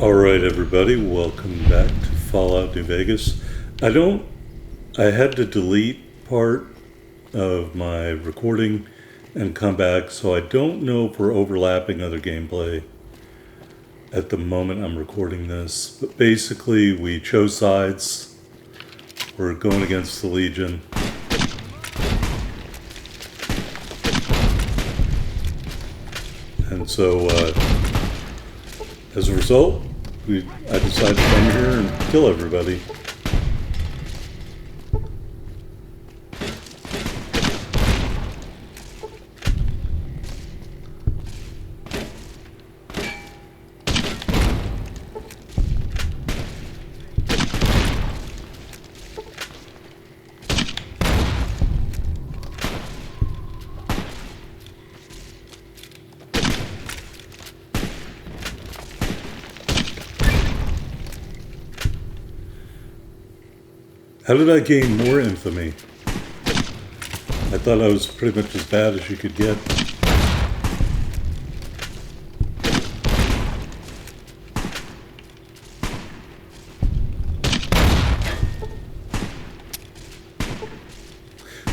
Alright everybody, welcome back to Fallout New Vegas. I had to delete part of my recording and come back, so I don't know if we're overlapping other gameplay at the moment I'm recording this. But basically, we chose sides. We're going against the Legion. And so, as a result, I decided to come here and kill everybody. How did I gain more infamy? I thought I was pretty much as bad as you could get.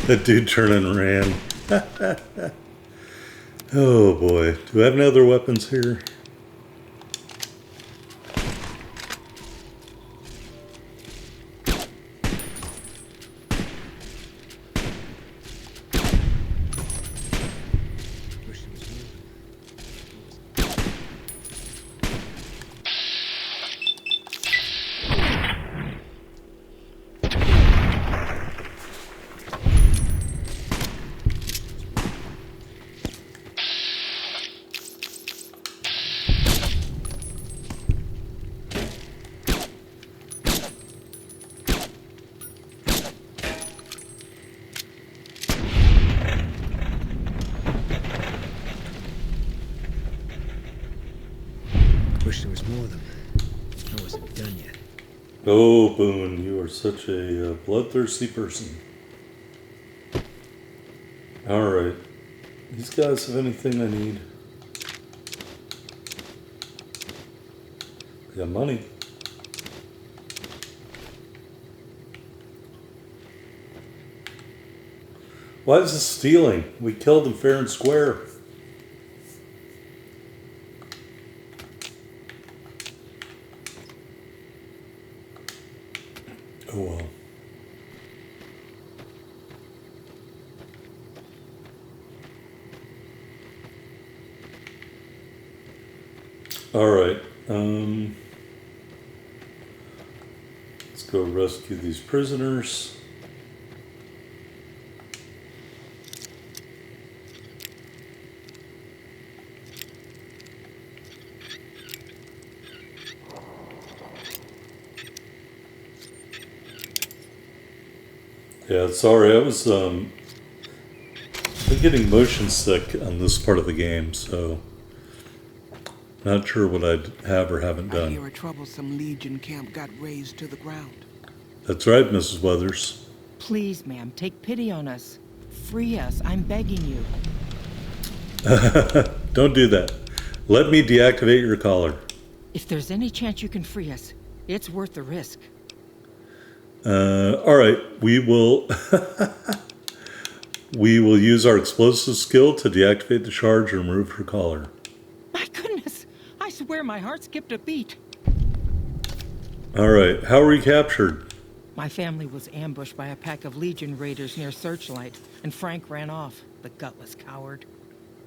That dude turned and ran. Oh boy. Do I have any other weapons here? Wish there was more of them. I wasn't done yet. Oh, Boone, you are such a bloodthirsty person. Alright. These guys have anything I need? They got money. Why is this stealing? We killed them fair and square. Oh well. Alright, let's go rescue these prisoners. Yeah, sorry, I was been getting motion sick on this part of the game, so not sure what I'd have or haven't done. I hear a troublesome Legion camp got razed to the ground. That's right, Mrs. Weathers. Please, ma'am, take pity on us. Free us, I'm begging you. Don't do that. Let me deactivate your collar. If there's any chance you can free us, it's worth the risk. Alright, we will we will use our explosive skill to deactivate the charge and remove her collar. My goodness, I swear my heart skipped a beat. Alright, how were you captured? My family was ambushed by a pack of Legion raiders near Searchlight, and Frank ran off, the gutless coward.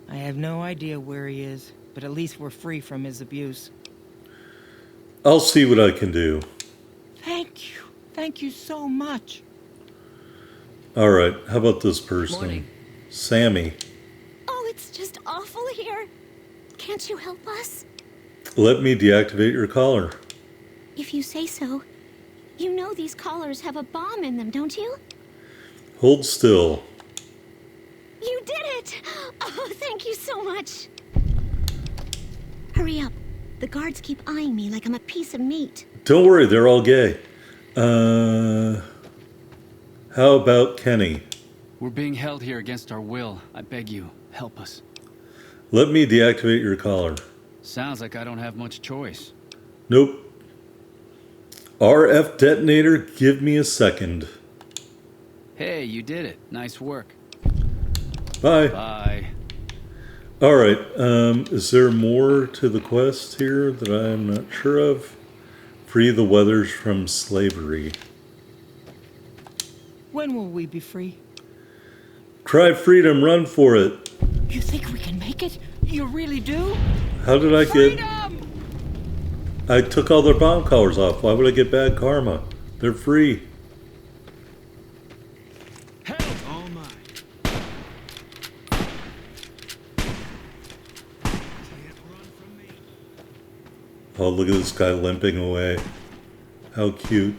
I have no idea where he is, but at least we're free from his abuse. I'll see what I can do. Thank you. Thank you so much. Alright, how about this person? Morning. Sammy. Oh, it's just awful here. Can't you help us? Let me deactivate your collar. If you say so. You know these collars have a bomb in them, don't you? Hold still. You did it! Oh, thank you so much. Hurry up. The guards keep eyeing me like I'm a piece of meat. Don't worry, they're all gay. How about Kenny? We're being held here against our will. I beg you, help us. Let me deactivate your collar. Sounds like I don't have much choice. Nope. RF detonator, give me a second. Hey, you did it. Nice work. Bye. Bye. Alright, is there more to the quest here that I'm not sure of? Free the Weathers from slavery. When will we be free? Try freedom, run for it. You think we can make it? You really do? How did I get... Freedom! I took all their bomb collars off. Why would I get bad karma? They're free. All mine. Can't run from me. Oh, look at this guy limping away. How cute.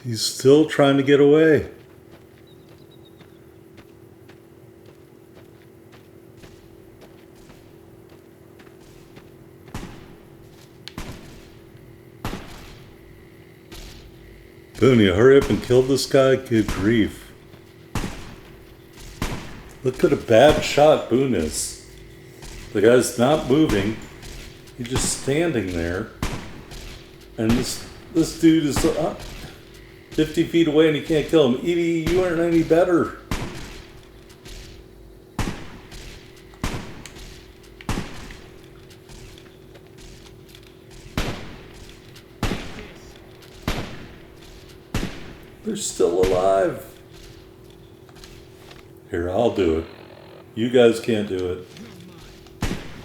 He's still trying to get away. Boone, you hurry up and kill this guy? Good grief. Look at a bad shot Boone is. The guy's not moving. He's just standing there. And this dude is 50 feet away and he can't kill him. Edie, you aren't any better. They're still alive. Here, I'll do it. You guys can't do it.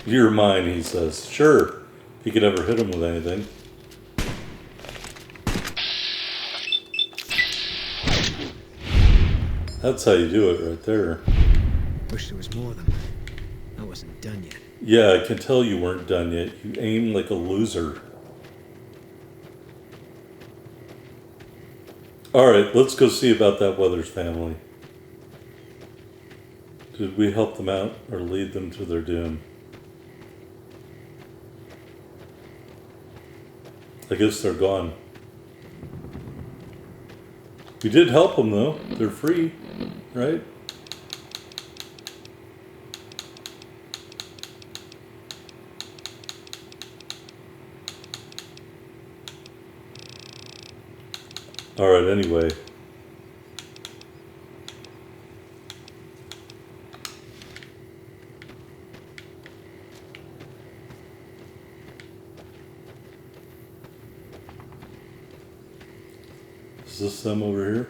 You're mine, he says. Sure, if he could ever hit him with anything. That's how you do it right there. Wish there was more of them. I wasn't done yet. Yeah, I can tell you weren't done yet. You aim like a loser. Alright, let's go see about that Weathers family. Did we help them out or lead them to their doom? I guess they're gone. We did help them though. They're free, right? Alright, anyway. Is this them over here?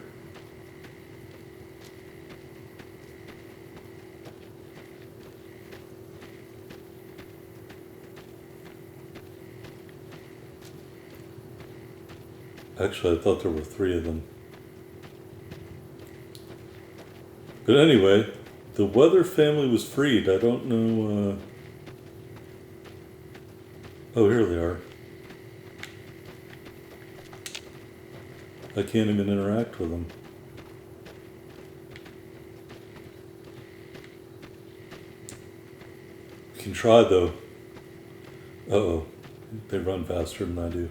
Actually, I thought there were 3 of them. But anyway, the Weather family was freed. I don't know... Oh, here they are. I can't even interact with them. We can try though. Uh-oh. They run faster than I do.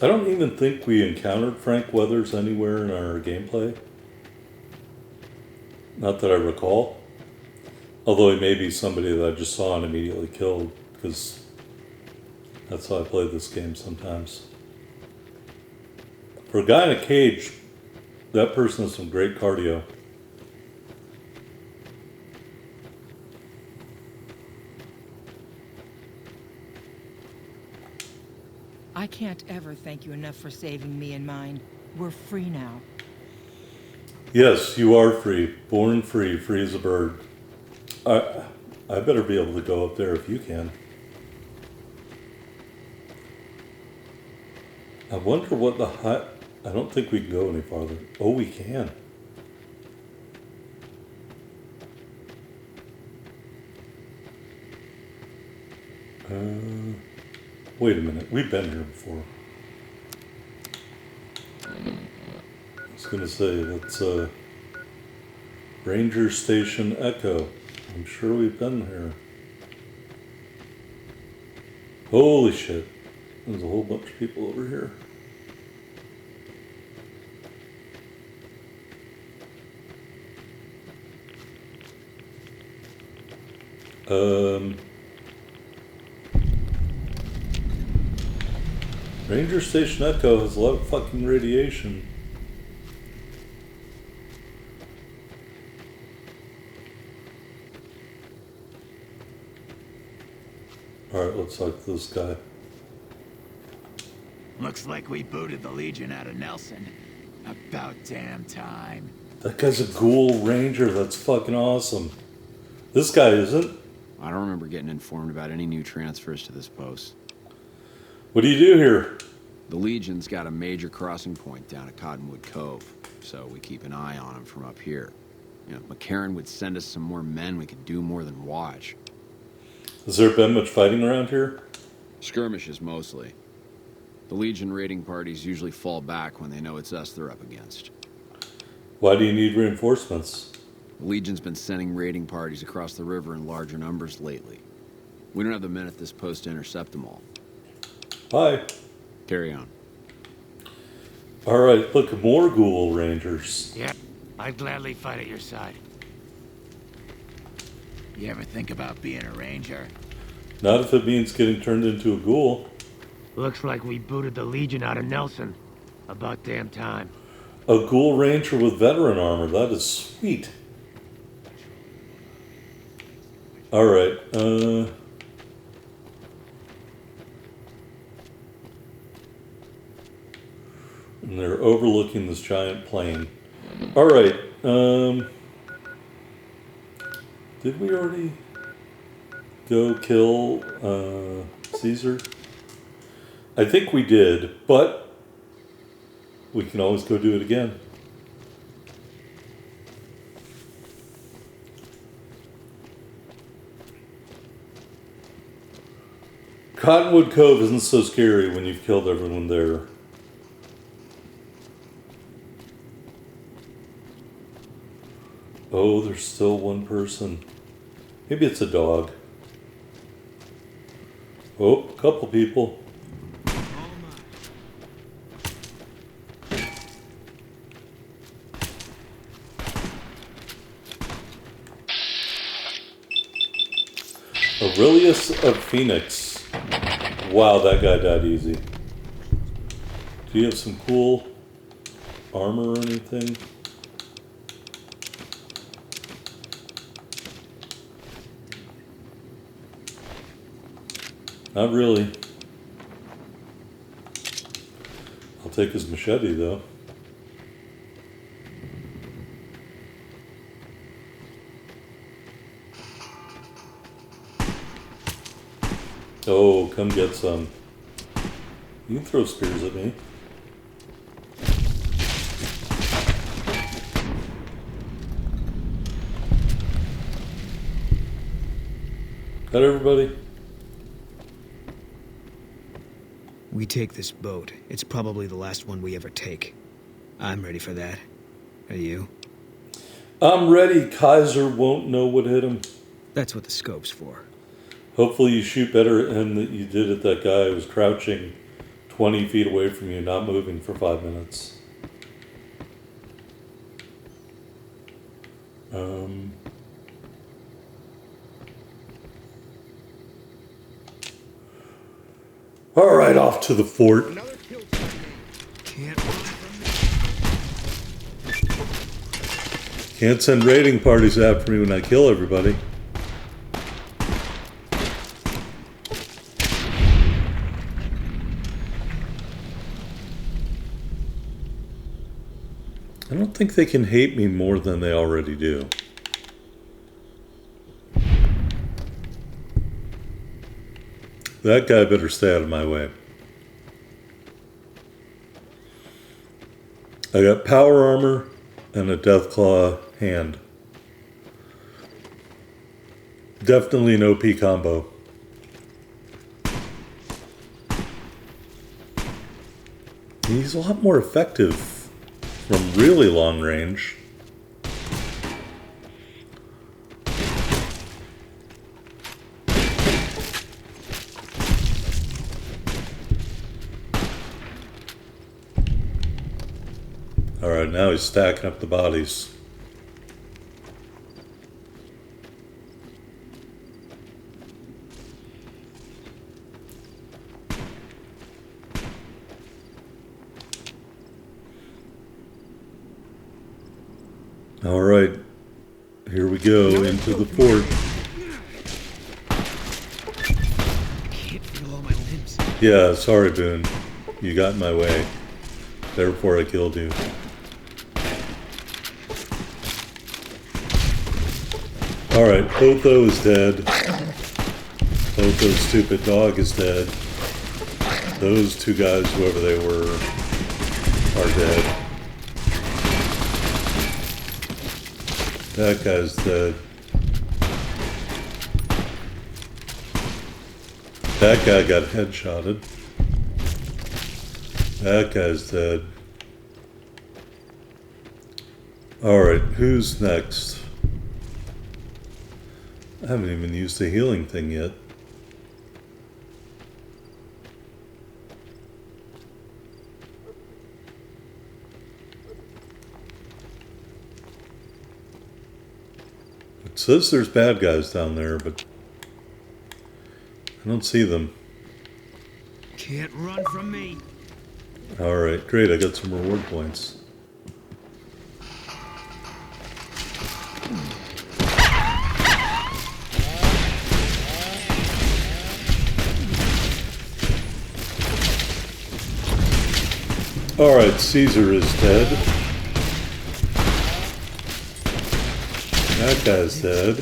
I don't even think we encountered Frank Weathers anywhere in our gameplay. Not that I recall. Although he may be somebody that I just saw and immediately killed, because that's how I play this game sometimes. For a guy in a cage, that person has some great cardio. I can't ever thank you enough for saving me and mine. We're free now. Yes, you are free. Born free, free as a bird. I better be able to go up there if you can. I wonder what the high... I don't think we can go any farther. Oh, we can. Wait a minute. We've been here before. was going to say, that's Ranger Station Echo. I'm sure we've been here. Holy shit. There's a whole bunch of people over here. Ranger Station Echo has a lot of fucking radiation. Alright, let's talk to this guy. Looks like we booted the Legion out of Nelson. About damn time. That guy's a ghoul ranger, that's fucking awesome. This guy isn't. I don't remember getting informed about any new transfers to this post. What do you do here? The Legion's got a major crossing point down at Cottonwood Cove, so we keep an eye on them from up here. You know, if McCarran would send us some more men, we could do more than watch. Has there been much fighting around here? Skirmishes, mostly. The Legion raiding parties usually fall back when they know it's us they're up against. Why do you need reinforcements? The Legion's been sending raiding parties across the river in larger numbers lately. We don't have the men at this post to intercept them all. Hi. Carry on. Alright, look, more ghoul rangers. Yeah, I'd gladly fight at your side. You ever think about being a ranger? Not if it means getting turned into a ghoul. Looks like we booted the Legion out of Nelson. About damn time. A ghoul ranger with veteran armor, that is sweet. Alright, and they're overlooking this giant plain. Alright, did we already go kill, Caesar? I think we did, but we can always go do it again. Cottonwood Cove isn't so scary when you've killed everyone there. Oh, there's still one person. Maybe it's a dog. Oh, a couple people. Aurelius of Phoenix. Wow, that guy died easy. Do you have some cool armor or anything? Not really. I'll take his machete though. Oh, come get some. You can throw spears at me. Got everybody? We take this boat. It's probably the last one we ever take. I'm ready for that. Are you? I'm ready. Kaiser won't know what hit him. That's what the scope's for. Hopefully you shoot better at him than you did at that guy who was crouching 20 feet away from you, not moving for 5 minutes. All right, off to the fort. Can't send raiding parties after me when I kill everybody. I don't think they can hate me more than they already do. That guy better stay out of my way. I got power armor and a Deathclaw hand. Definitely an OP combo. He's a lot more effective from really long range. Alright, now he's stacking up the bodies. Alright, here we go into the fort. I can't feel all my limbs. Yeah, sorry, Boone. You got in my way. Therefore, I killed you. Alright, Otho is dead. Otho's stupid dog is dead. Those two guys, whoever they were, are dead. That guy's dead. That guy got headshotted. That guy's dead. Alright, who's next? I haven't even used the healing thing yet. It says there's bad guys down there, but I don't see them. Can't run from me. Alright, great, I got some reward points. Alright, Caesar is dead. That guy's dead.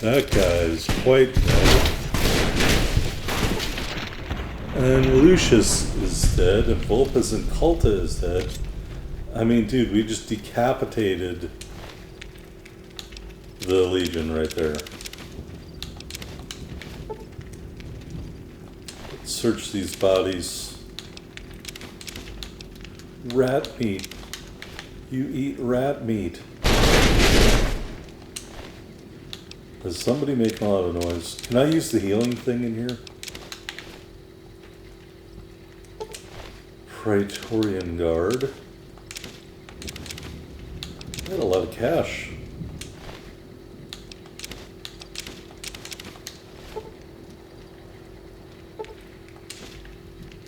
That guy's quite dead. And Lucius is dead, and Vulpes and Culta is dead. I mean, dude, we just decapitated the Legion right there. Let's search these bodies. Rat meat. You eat rat meat. Is somebody making a lot of noise? Can I use the healing thing in here? Praetorian Guard. I had a lot of cash.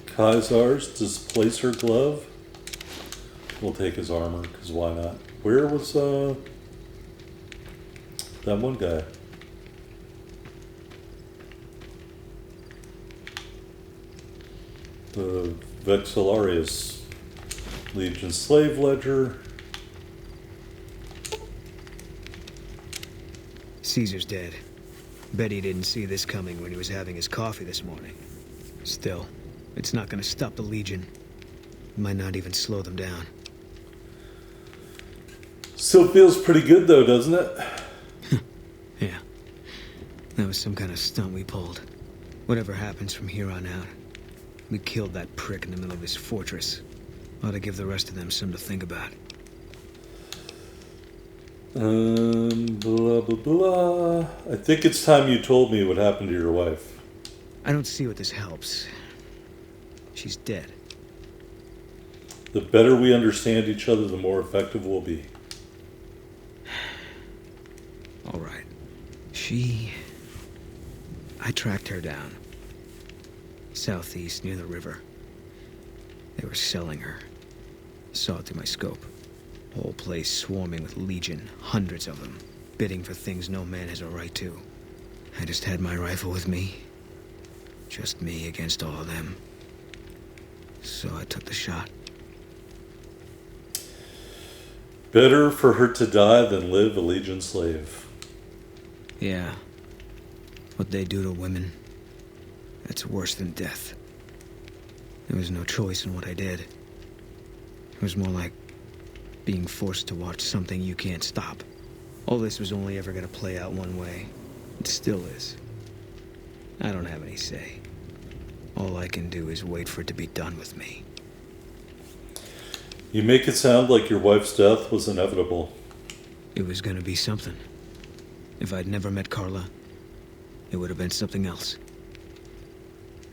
Kaisar's Displacer Glove. We'll take his armor, because why not? Where was that one guy? The Vexillarius Legion Slave Ledger. Caesar's dead. Bet he didn't see this coming when he was having his coffee this morning. Still, it's not gonna stop the Legion. It might not even slow them down. Still feels pretty good though, doesn't it? Yeah. That was some kind of stunt we pulled. Whatever happens from here on out, we killed that prick in the middle of his fortress. Ought to give the rest of them something to think about. Blah, blah, blah. I think it's time you told me what happened to your wife. I don't see what this helps. She's dead. The better we understand each other, the more effective we'll be. All right. I tracked her down. Southeast, near the river. They were selling her. Saw it through my scope. Whole place swarming with Legion, hundreds of them, bidding for things no man has a right to. I just had my rifle with me. Just me against all of them. So I took the shot. Better for her to die than live a Legion slave. Yeah. What they do to women, that's worse than death. There was no choice in what I did. It was more like being forced to watch something you can't stop. All this was only ever going to play out one way. It still is. I don't have any say. All I can do is wait for it to be done with me. You make it sound like your wife's death was inevitable. It was gonna be something. If I'd never met Carla, it would have been something else.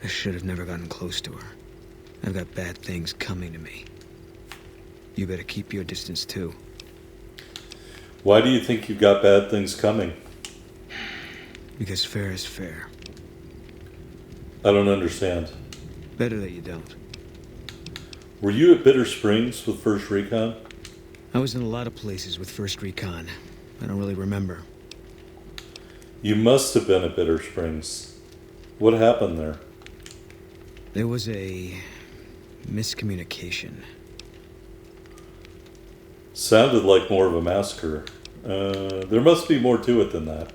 I should have never gotten close to her. I've got bad things coming to me. You better keep your distance too. Why do you think you've got bad things coming? Because fair is fair. I don't understand. Better that you don't. Were you at Bitter Springs with First Recon? I was in a lot of places with First Recon. I don't really remember. You must have been at Bitter Springs. What happened there? There was a miscommunication. Sounded like more of a massacre. There must be more to it than that.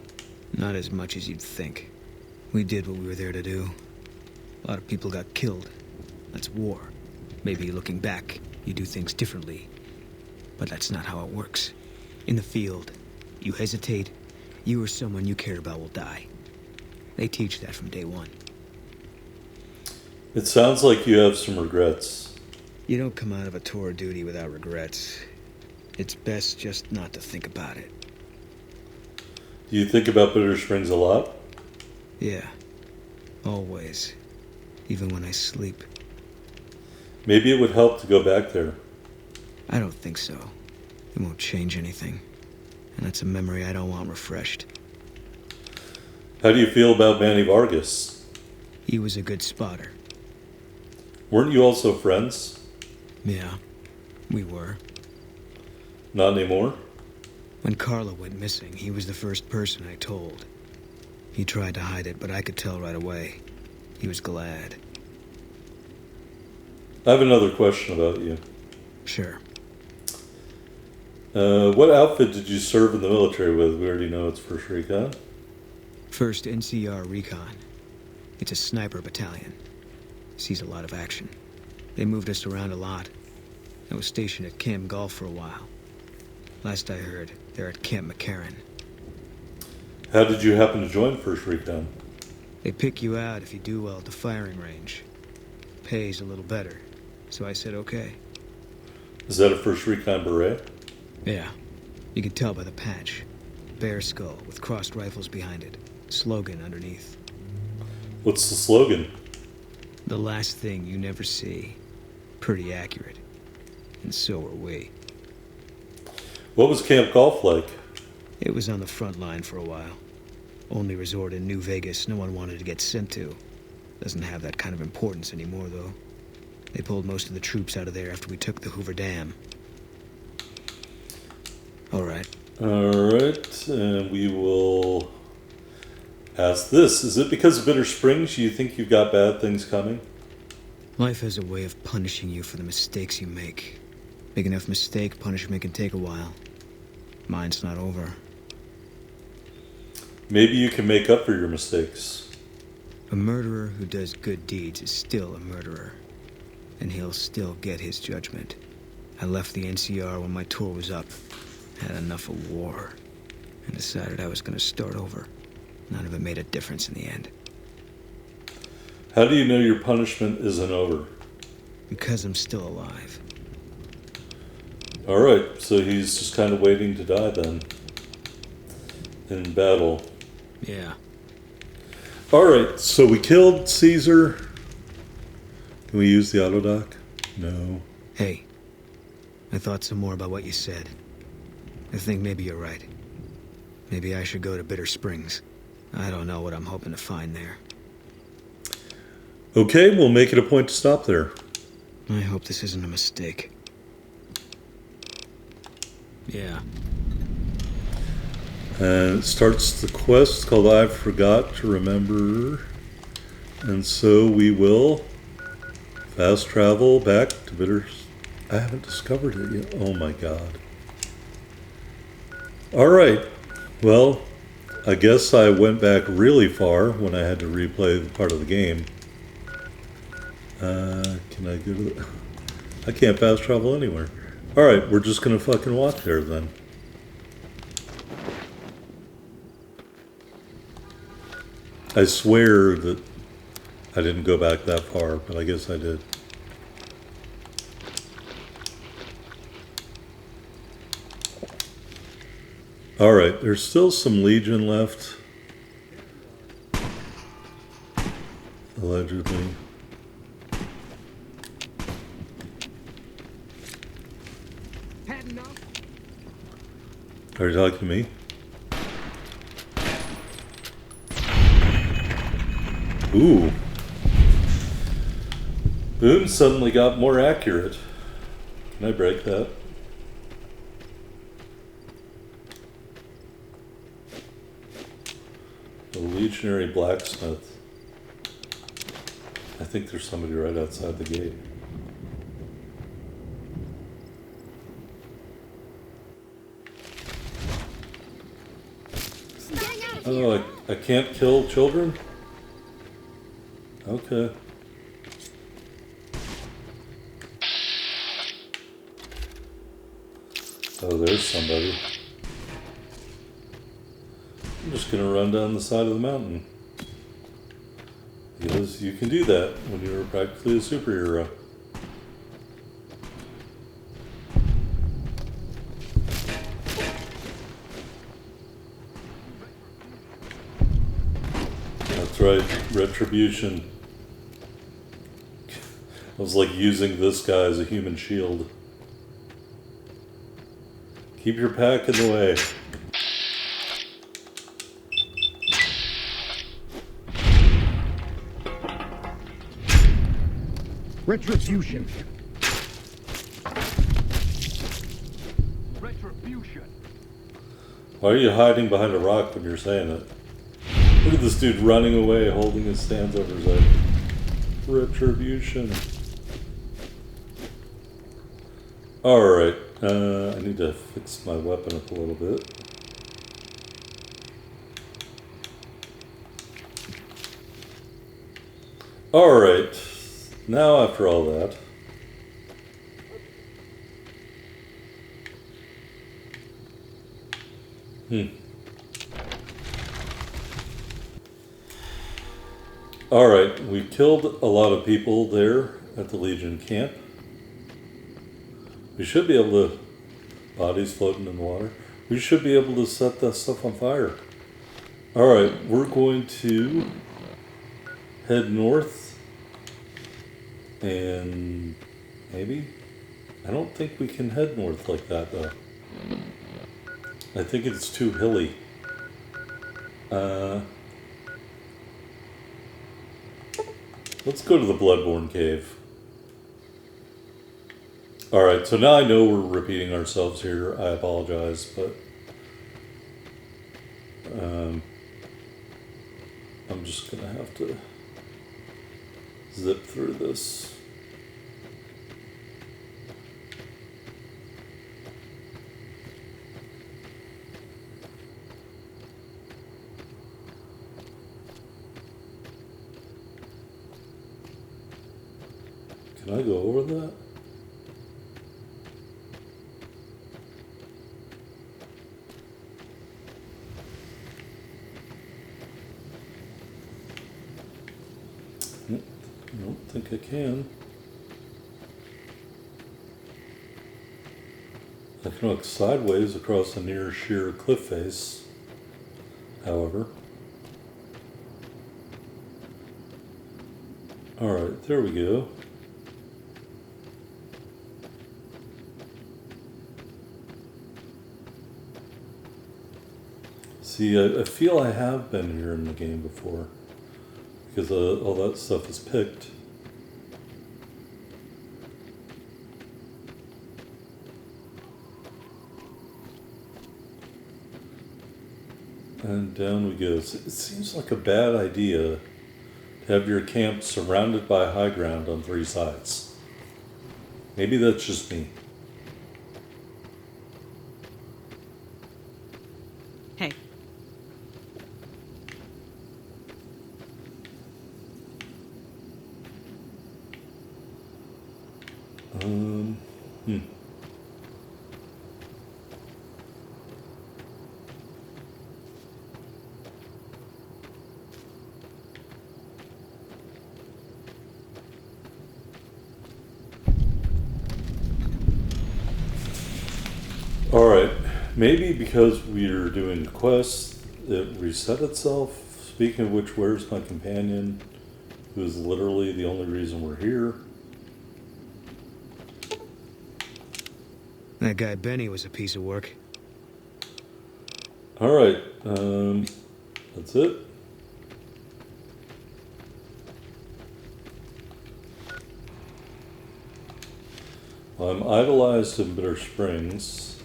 Not as much as you'd think. We did what we were there to do. A lot of people got killed. That's war. Maybe looking back, you do things differently. But that's not how it works. In the field, you hesitate, you or someone you care about will die. They teach that from day one. It sounds like you have some regrets. You don't come out of a tour of duty without regrets. It's best just not to think about it. Do you think about Bitter Springs a lot? Yeah. Always. Even when I sleep. Maybe it would help to go back there. I don't think so. It won't change anything. And that's a memory I don't want refreshed. How do you feel about Manny Vargas? He was a good spotter. Weren't you also friends? Yeah, we were. Not anymore? When Carla went missing, he was the first person I told. He tried to hide it, but I could tell right away. He was glad. I have another question about you. Sure. What outfit did you serve in the military with? We already know it's First Recon. First NCR Recon. It's a sniper battalion. Sees a lot of action. They moved us around a lot. I was stationed at Camp Gulf for a while. Last I heard, they're at Camp McCarran. How did you happen to join First Recon? They pick you out if you do well at the firing range. Pays a little better, so I said okay. Is that a First Recon beret? Yeah, you can tell by the patch. Bear skull with crossed rifles behind it. Slogan underneath. What's the slogan? The last thing you never see. Pretty accurate. And so are we. What was Camp Golf like? It was on the front line for a while. Only resort in New Vegas no one wanted to get sent to. Doesn't have that kind of importance anymore, though. They pulled most of the troops out of there after we took the Hoover Dam. All right. And we will ask this. Is it because of Bitter Springs you think you've got bad things coming? Life has a way of punishing you for the mistakes you make. Big enough mistake, punishment can take a while. Mine's not over. Maybe you can make up for your mistakes. A murderer who does good deeds is still a murderer. And he'll still get his judgment. I left the NCR when my tour was up. Had enough of war. And decided I was going to start over. None of it made a difference in the end. How do you know your punishment isn't over? Because I'm still alive. Alright, so he's just kind of waiting to die then. In battle. Yeah. Alright, so we killed Caesar. Can we use the autodoc? No. Hey, I thought some more about what you said. I think maybe you're right. Maybe I should go to Bitter Springs. I don't know what I'm hoping to find there. Okay, we'll make it a point to stop there. I hope this isn't a mistake. Yeah. And it starts the quest called I Forgot to Remember. And so we will fast travel back to Bitter. I haven't discovered it yet. Oh my god. Alright. Well, I guess I went back really far when I had to replay the part of the game. Can I go to the... I can't fast travel anywhere. Alright, we're just gonna fucking walk there then. I swear that I didn't go back that far, but I guess I did. Alright, there's still some Legion left. Allegedly. Are you talking to me? Ooh. Boone suddenly got more accurate. Can I break that? The Legionary Blacksmith. I think there's somebody right outside the gate. Oh, I can't kill children? Okay. Oh, there's somebody. I'm just gonna run down the side of the mountain. Because you can do that when you're practically a superhero. That's right, retribution. I was like using this guy as a human shield. Keep your pack in the way. Retribution. Retribution. Why are you hiding behind a rock when you're saying it? Look at this dude running away, holding his hands over his head. Retribution. Alright, I need to fix my weapon up a little bit. Alright, now after all that, Alright, we killed a lot of people there at the Legion camp. We should be able to, bodies floating in the water, we should be able to set that stuff on fire. Alright, we're going to head north, and maybe? I don't think we can head north like that though. I think it's too hilly. Let's go to the Bloodborne Cave. Alright, so now I know we're repeating ourselves here. I apologize, but I'm just gonna have to zip through this. Can I go over that? I don't think I can. I can look sideways across a near sheer cliff face, however. Alright, there we go. See, I feel I have been here in the game before, because all that stuff is picked. And down we go. It seems like a bad idea to have your camp surrounded by high ground on 3 sides. Maybe that's just me. Hey. Alright, maybe because we're doing quests, it reset itself. Speaking of which, where's my companion? Who is literally the only reason we're here. That guy Benny was a piece of work. Alright, that's it. I'm idolized in Bitter Springs.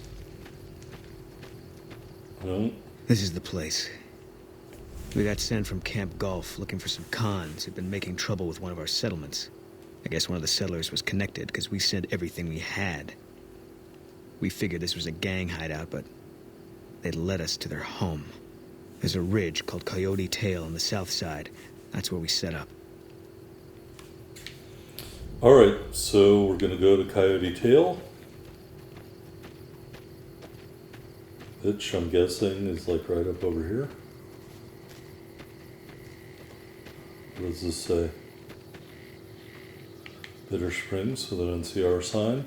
No. This is the place. We got sent from Camp Gulf looking for some cons who'd been making trouble with one of our settlements. I guess one of the settlers was connected because we sent everything we had. We figured this was a gang hideout, but they'd led us to their home. There's a ridge called Coyote Tail on the south side. That's where we set up. Alright, so we're gonna go to Coyote Tail. Which I'm guessing is like right up over here. What does this say? Bitter Springs with an NCR sign.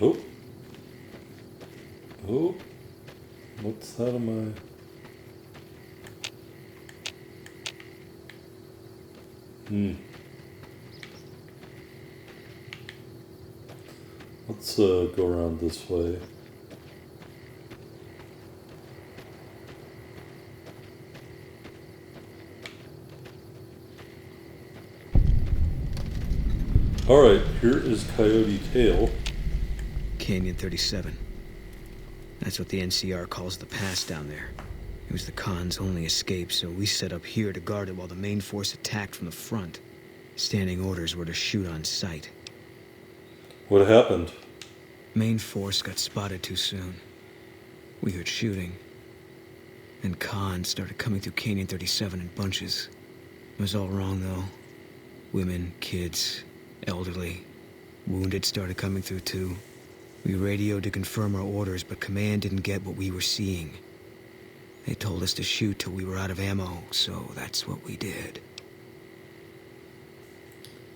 Oh. Oh. What's that on my... Let's go around this way. Alright, here is Coyote Tail. Canyon 37. That's what the NCR calls the pass down there. It was the Khan's only escape, so we set up here to guard it while the main force attacked from the front. Standing orders were to shoot on sight. What happened? Main force got spotted too soon. We heard shooting. And Khan started coming through Canyon 37 in bunches. It was all wrong, though. Women, kids, elderly. Wounded started coming through, too. We radioed to confirm our orders, but command didn't get what we were seeing. They told us to shoot till we were out of ammo, so that's what we did.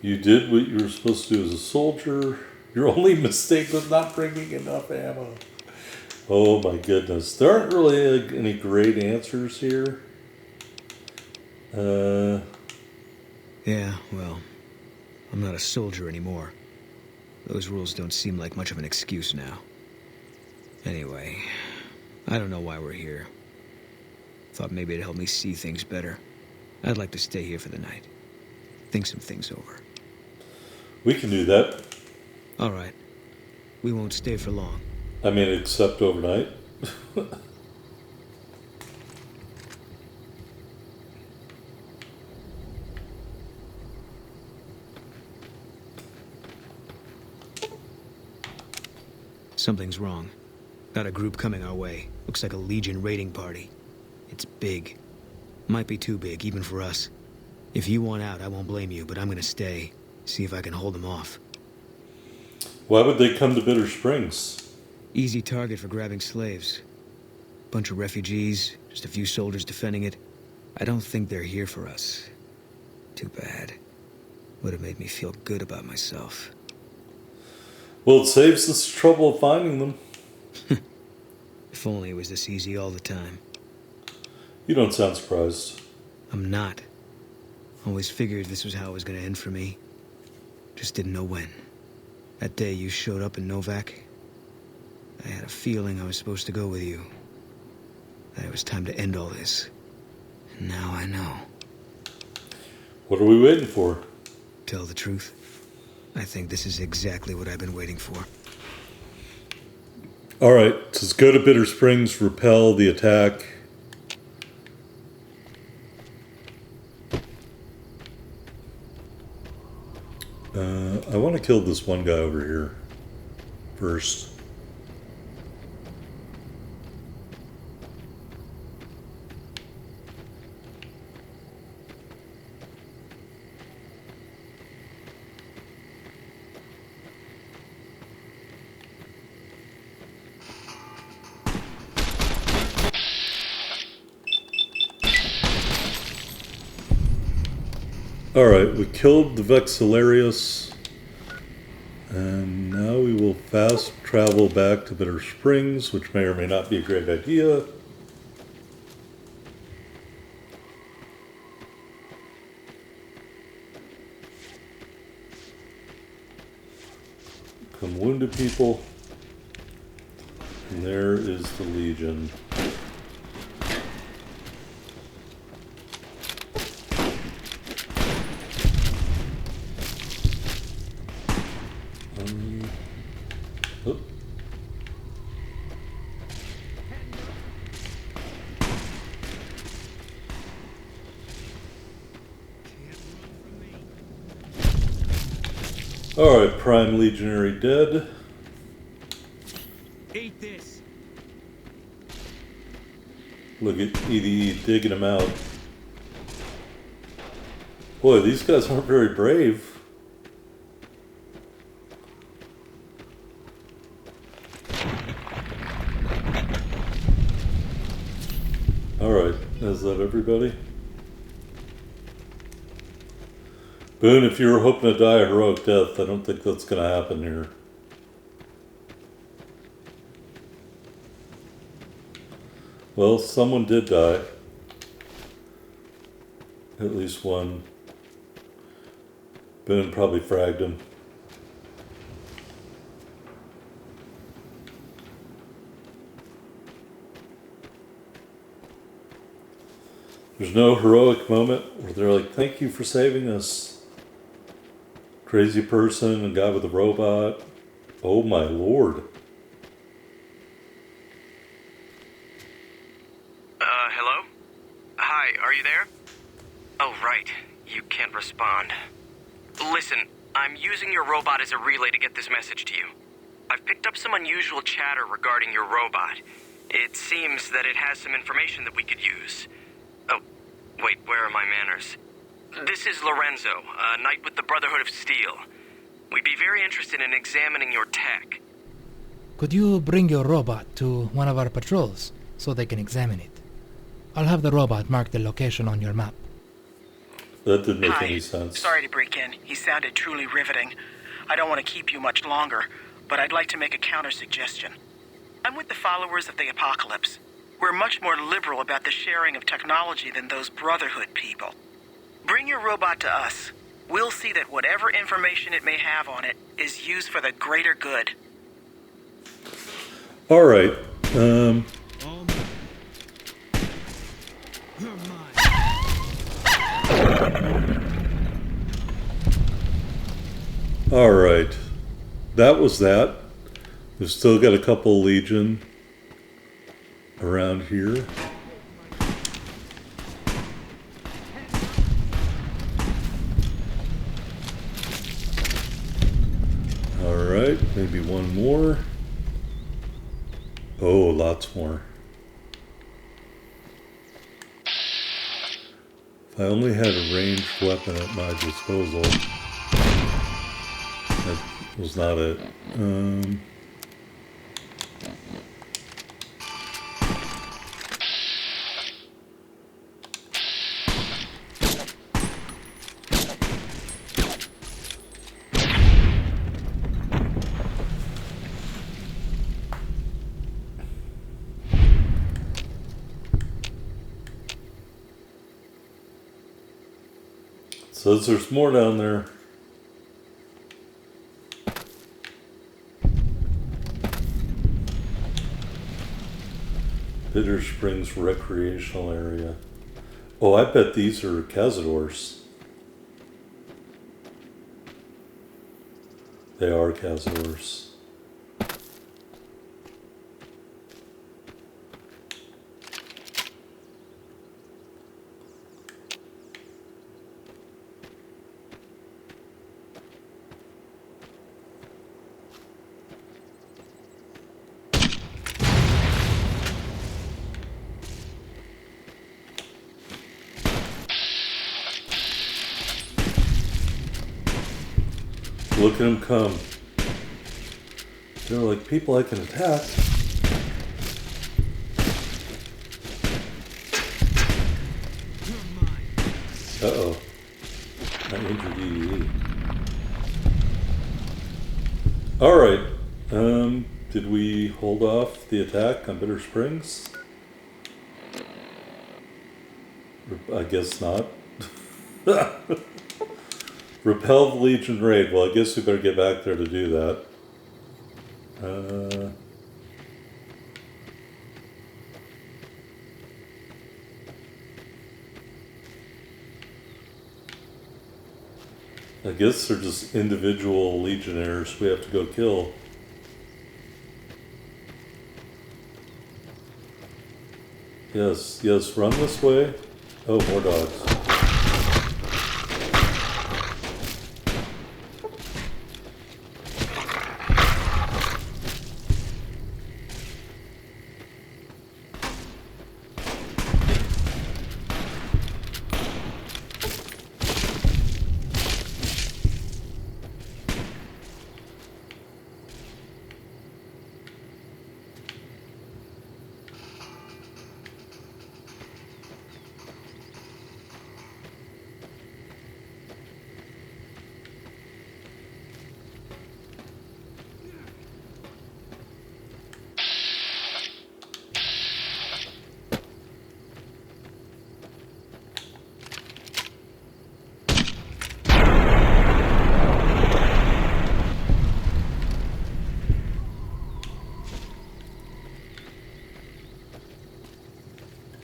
You did what you were supposed to do as a soldier. Your only mistake was not bringing enough ammo. Oh my goodness. There aren't really any great answers here. Yeah, well, I'm not a soldier anymore. Those rules don't seem like much of an excuse now. Anyway, I don't know why we're here. Thought maybe it'd help me see things better. I'd like to stay here for the night. Think some things over. We can do that. All right. We won't stay for long. I mean, except overnight. Something's wrong. Got a group coming our way. Looks like a Legion raiding party. It's big. Might be too big, even for us. If you want out, I won't blame you, but I'm gonna stay. See if I can hold them off. Why would they come to Bitter Springs? Easy target for grabbing slaves. Bunch of refugees, just a few soldiers defending it. I don't think they're here for us. Too bad. Would have made me feel good about myself. Well, it saves us the trouble of finding them. If only it was this easy all the time. You don't sound surprised. I'm not. Always figured this was how it was gonna end for me. Just didn't know when. That day you showed up in Novak, I had a feeling I was supposed to go with you. That it was time to end all this. And now I know. What are we waiting for? Tell the truth, I think this is exactly what I've been waiting for. Alright, it says go to Bitter Springs, repel the attack. I want to kill this one guy over here first. Alright, we killed the Vexillarius. And now we will fast travel back to Bitter Springs, which may or may not be a great idea. Some wounded people. And there is the Legion. Oh. Alright, Prime Legionary dead. Eat this. Look at EDE digging him out. Boy, these guys aren't very brave. Alright, is that everybody? Boone, if you were hoping to die a heroic death, I don't think that's going to happen here. Well, someone did die. At least one. Boone probably fragged him. There's no heroic moment where they're like, thank you for saving us. Crazy person and guy with a robot. Oh my lord. Hello? Hi, are you there? Oh, right. You can't respond. Listen, I'm using your robot as a relay to get this message to you. I've picked up some unusual chatter regarding your robot. It seems that it has some information that we could use. Oh, wait, where are my manners? This is Lorenzo, a knight with the Brotherhood of Steel. We'd be very interested in examining your tech. Could you bring your robot to one of our patrols so they can examine it? I'll have the robot mark the location on your map. That didn't make any sense. Sorry to break in. He sounded truly riveting. I don't want to keep you much longer, but I'd like to make a counter-suggestion. I'm with the followers of the Apocalypse. We're much more liberal about the sharing of technology than those Brotherhood people. Bring your robot to us. We'll see that whatever information it may have on it is used for the greater good. Alright, Alright, that was that. We've still got a couple Legion around here. Alright, maybe one more. Oh, lots more. If I only had a ranged weapon at my disposal. That was not it. Says there's more down there. Bitter Springs recreational area. Oh, I bet these are Cazadors. They are Cazadors. Look at them come. They're like people I can attack. Uh-oh. I injured EE. Alright. Did we hold off the attack on Bitter Springs? I guess not. Repel the Legion raid. Well, I guess we better get back there to do that. I guess they're just individual legionnaires we have to go kill. Yes, yes, run this way. Oh, more dogs.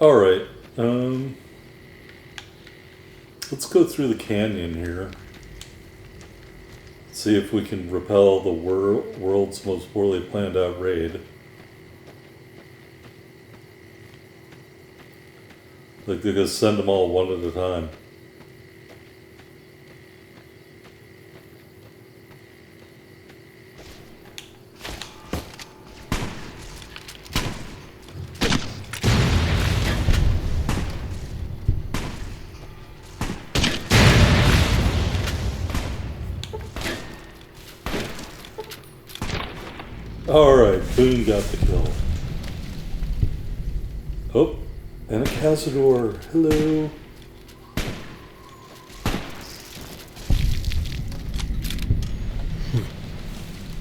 Alright, let's go through the canyon here. See if we can repel the world's most poorly planned out raid. Like they're gonna send them all one at a time. Alright, Boone got the kill. Oh, and a Cazador. Hello.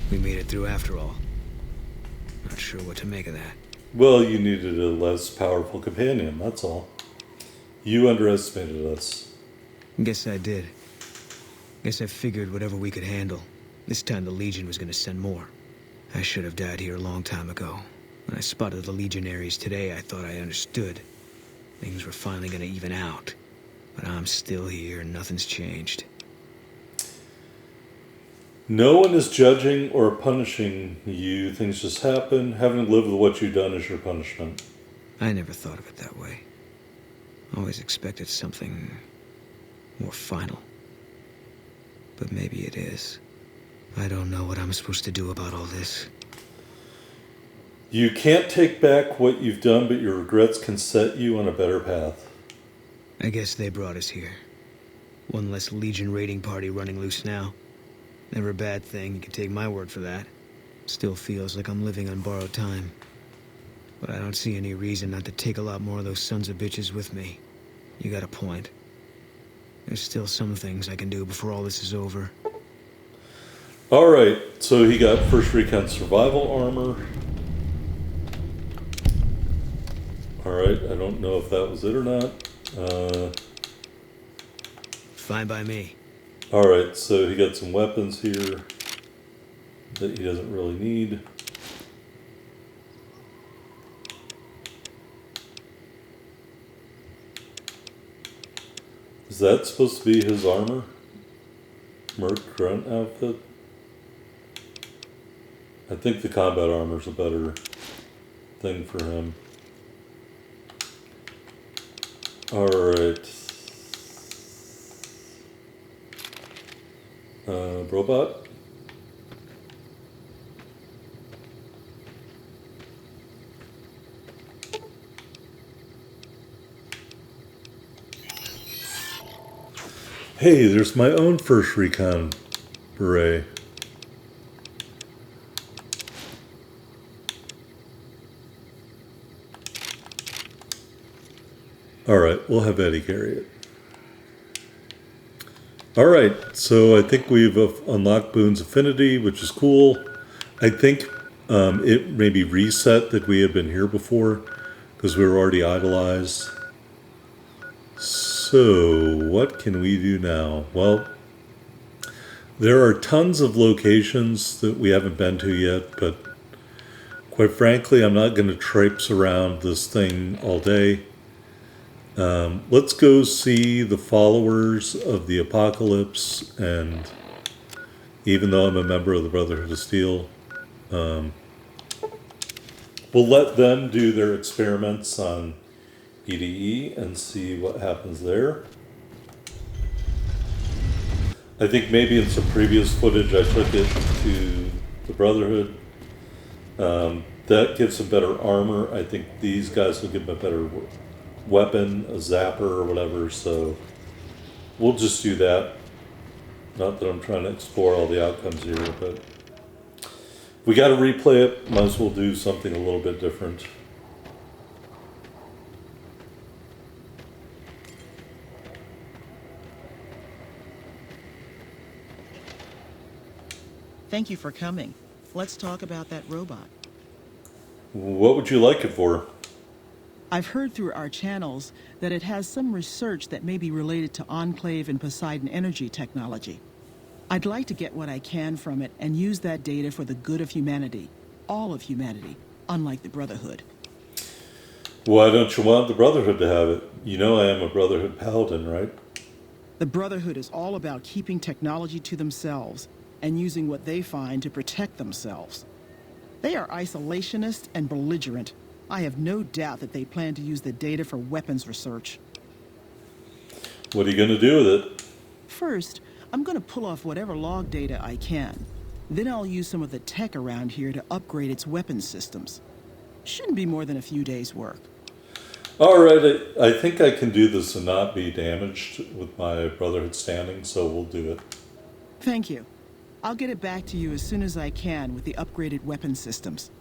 We made it through after all. Not sure what to make of that. Well, you needed a less powerful companion, that's all. You underestimated us. Guess I did. Guess I figured whatever we could handle. This time the Legion was gonna send more. I should have died here a long time ago. When I spotted the Legionaries today, I thought I understood. Things were finally gonna even out. But I'm still here and nothing's changed. No one is judging or punishing you. Things just happen. Having to live with what you've done is your punishment. I never thought of it that way. Always expected something more final. But maybe it is. I don't know what I'm supposed to do about all this. You can't take back what you've done, but your regrets can set you on a better path. I guess they brought us here. One less Legion raiding party running loose now. Never a bad thing, you can take my word for that. Still feels like I'm living on borrowed time. But I don't see any reason not to take a lot more of those sons of bitches with me. You got a point. There's still some things I can do before all this is over. Alright, so he got first recon survival armor. Alright, I don't know if that was it or not. Fine by me. Alright, so he got some weapons here that he doesn't really need. Is that supposed to be his armor? Merc Grunt outfit? I think the combat armor's a better thing for him. Alright. Robot? Hey, there's my own first recon beret. Alright, we'll have Eddie carry it. Alright, so I think we've unlocked Boone's affinity, which is cool. I think it maybe reset that we had been here before, because we were already idolized. So, what can we do now? Well, there are tons of locations that we haven't been to yet, but quite frankly, I'm not going to traipse around this thing all day. Let's go see the followers of the Apocalypse, and even though I'm a member of the Brotherhood of Steel, we'll let them do their experiments on EDE and see what happens there. I think maybe in some previous footage I took it to the Brotherhood. That gives them better armor. I think these guys will give them a better weapon, a zapper or whatever, so we'll just do that. Not that I'm trying to explore all the outcomes here, but if we got to replay it, might as well do something a little bit different. Thank you for coming. Let's talk about that robot. What would you like it for? I've heard through our channels that it has some research that may be related to Enclave and Poseidon energy technology. I'd like to get what I can from it and use that data for the good of humanity. All of humanity, unlike the Brotherhood. Why don't you want the Brotherhood to have it? You know I am a Brotherhood paladin, right? The Brotherhood is all about keeping technology to themselves and using what they find to protect themselves. They are isolationist and belligerent. I have no doubt that they plan to use the data for weapons research. What are you going to do with it? First, I'm going to pull off whatever log data I can. Then I'll use some of the tech around here to upgrade its weapons systems. Shouldn't be more than a few days' work. Alright, I think I can do this and not be damaged with my Brotherhood standing, so we'll do it. Thank you. I'll get it back to you as soon as I can with the upgraded weapon systems.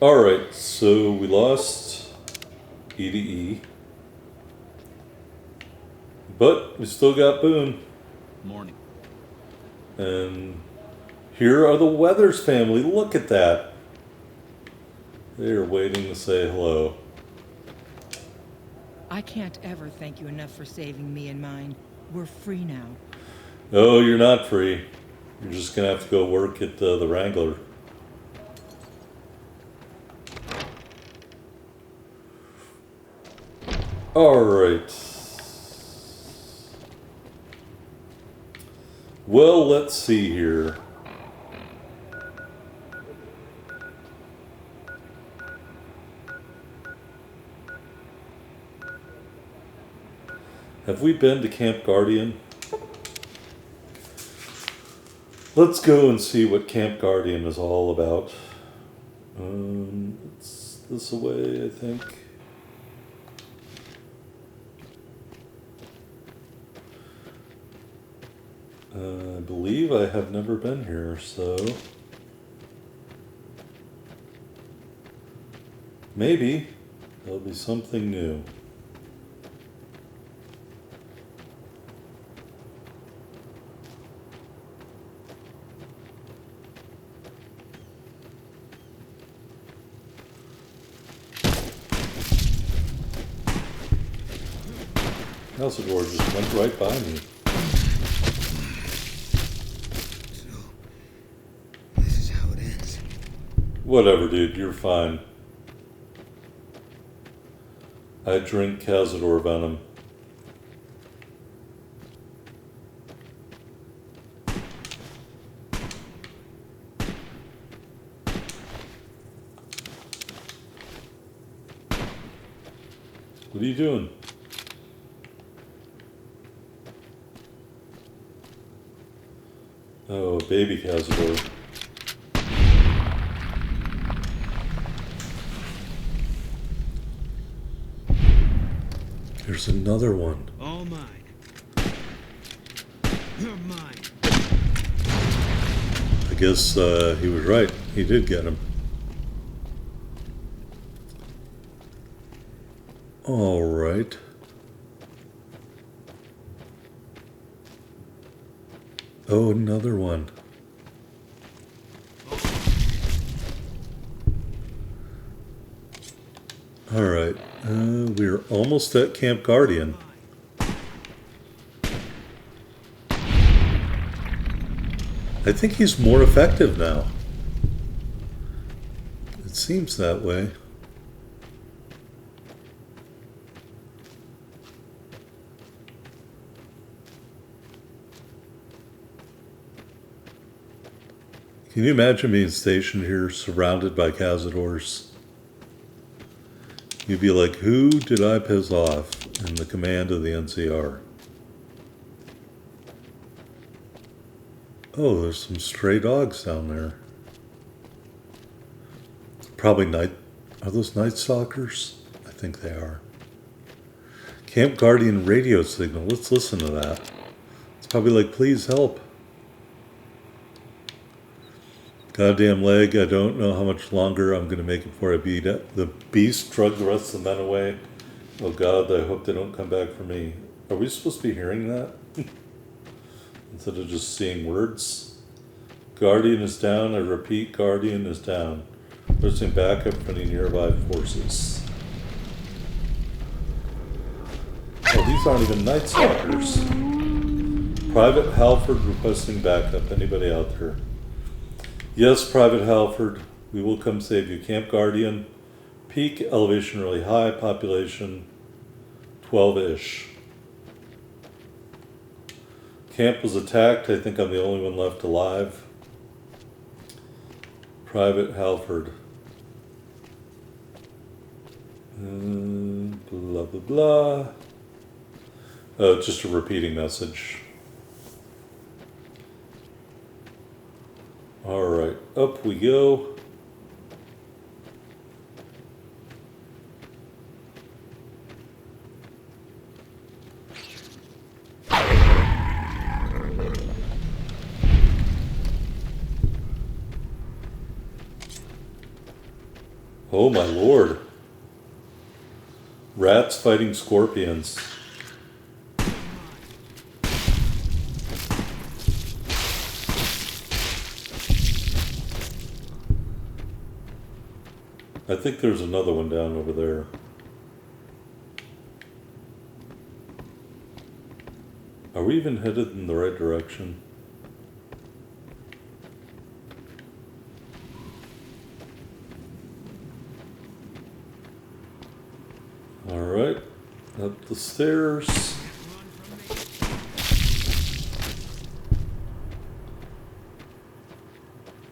Alright, so we lost EDE. But we still got Boone. Morning. And here are the Weathers family. Look at that. They are waiting to say hello. I can't ever thank you enough for saving me and mine. We're free now. Oh, you're not free. You're just going to have to go work at the Wrangler. Alright. Well, let's see here. Have we been to Camp Guardian? Let's go and see what Camp Guardian is all about. It's this away, I think. I believe I have never been here, so maybe there'll be something new. Cazador just went right by me. Whatever, dude, you're fine. I drink Cazador venom. What are you doing? Oh, baby Cazador. There's another one. All mine. You're mine. I guess he was right. He did get him. All right. Oh, another one. Alright, we're almost at Camp Guardian. I think he's more effective now. It seems that way. Can you imagine being stationed here, surrounded by cazadors? You'd be like, who did I piss off in the command of the NCR? Oh, there's some stray dogs down there. Probably night... Are those night stalkers? I think they are. Camp Guardian radio signal. Let's listen to that. It's probably like, please help. Goddamn leg, I don't know how much longer I'm going to make it before I beat it. The beast drug the rest of the men away. Oh God, I hope they don't come back for me. Are we supposed to be hearing that? Instead of just seeing words? Guardian is down, I repeat, Guardian is down. Losing backup from the nearby forces. Oh, these aren't even Night Stalkers. Private Halford requesting backup. Anybody out there? Yes, Private Halford, we will come save you. Camp Guardian, peak elevation really high, population 12-ish. Camp was attacked. I think I'm the only one left alive. Private Halford. Blah, blah, blah. Just a repeating message. Alright, up we go. Oh my lord. Rats fighting scorpions. I think there's another one down over there. Are we even headed in the right direction? Alright, up the stairs.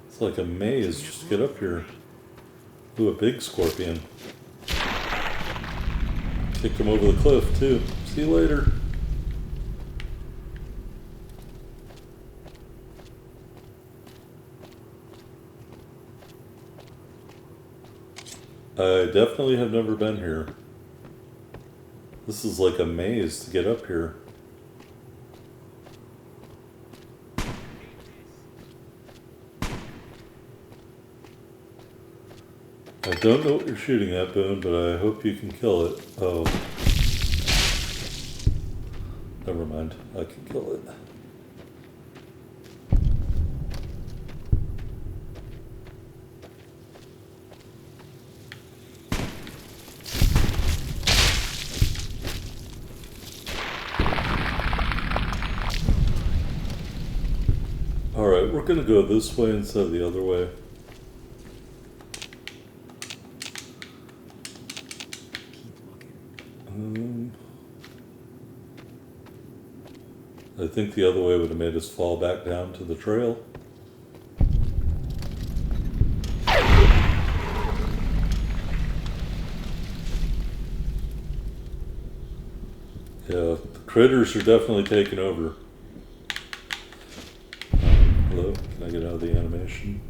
It's like a maze, just get up here. Ooh, a big scorpion. Kick him over the cliff, too. See you later. I definitely have never been here. This is like a maze to get up here. I don't know what you're shooting at, Boone, but I hope you can kill it. Oh. Never mind. I can kill it. Alright, we're gonna go this way instead of the other way. I think the other way would have made us fall back down to the trail. Yeah, the critters are definitely taking over. Hello, can I get out of the animation?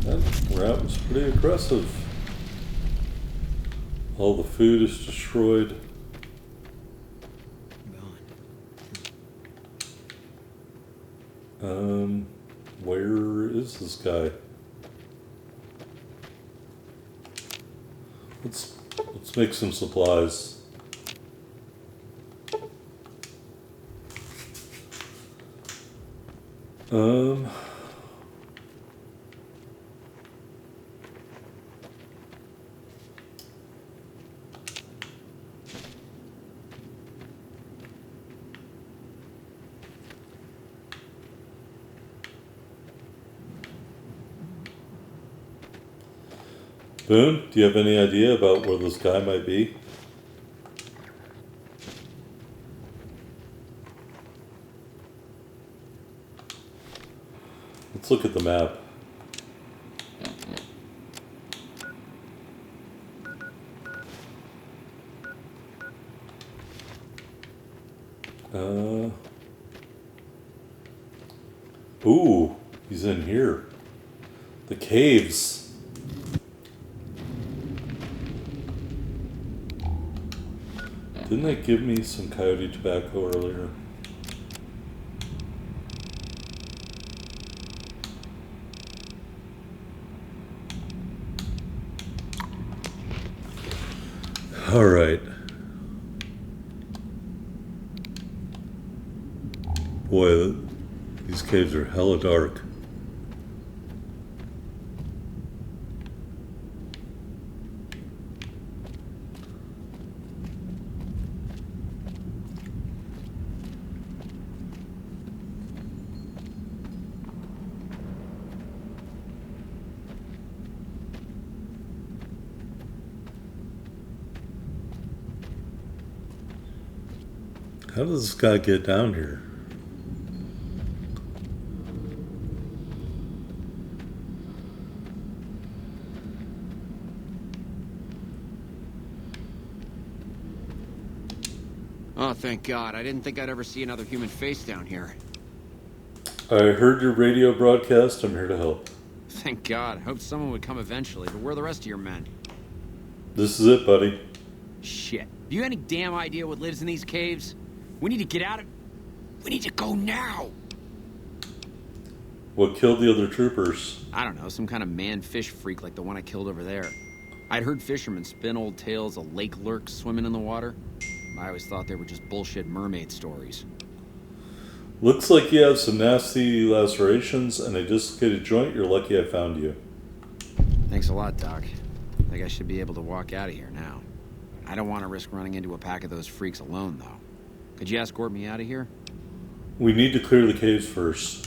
That rat was pretty aggressive. All the food is destroyed. Where is this guy? Let's make some supplies. Boone, do you have any idea about where this guy might be? Let's look at the map. Ooh, he's in here. The caves. Didn't they give me some coyote tobacco earlier? All right. Boy, these caves are hella dark. How does this guy get down here? Oh, thank God. I didn't think I'd ever see another human face down here. I heard your radio broadcast. I'm here to help. Thank God. Hoped someone would come eventually, but where are the rest of your men? This is it, buddy. Shit. Have you any damn idea what lives in these caves? We need to get out of... We need to go now! What killed the other troopers? I don't know, some kind of man-fish freak like the one I killed over there. I'd heard fishermen spin old tales of lake lurks swimming in the water. I always thought they were just bullshit mermaid stories. Looks like you have some nasty lacerations and a dislocated joint. You're lucky I found you. Thanks a lot, Doc. I think I should be able to walk out of here now. I don't want to risk running into a pack of those freaks alone, though. Could you escort me out of here? We need to clear the caves first.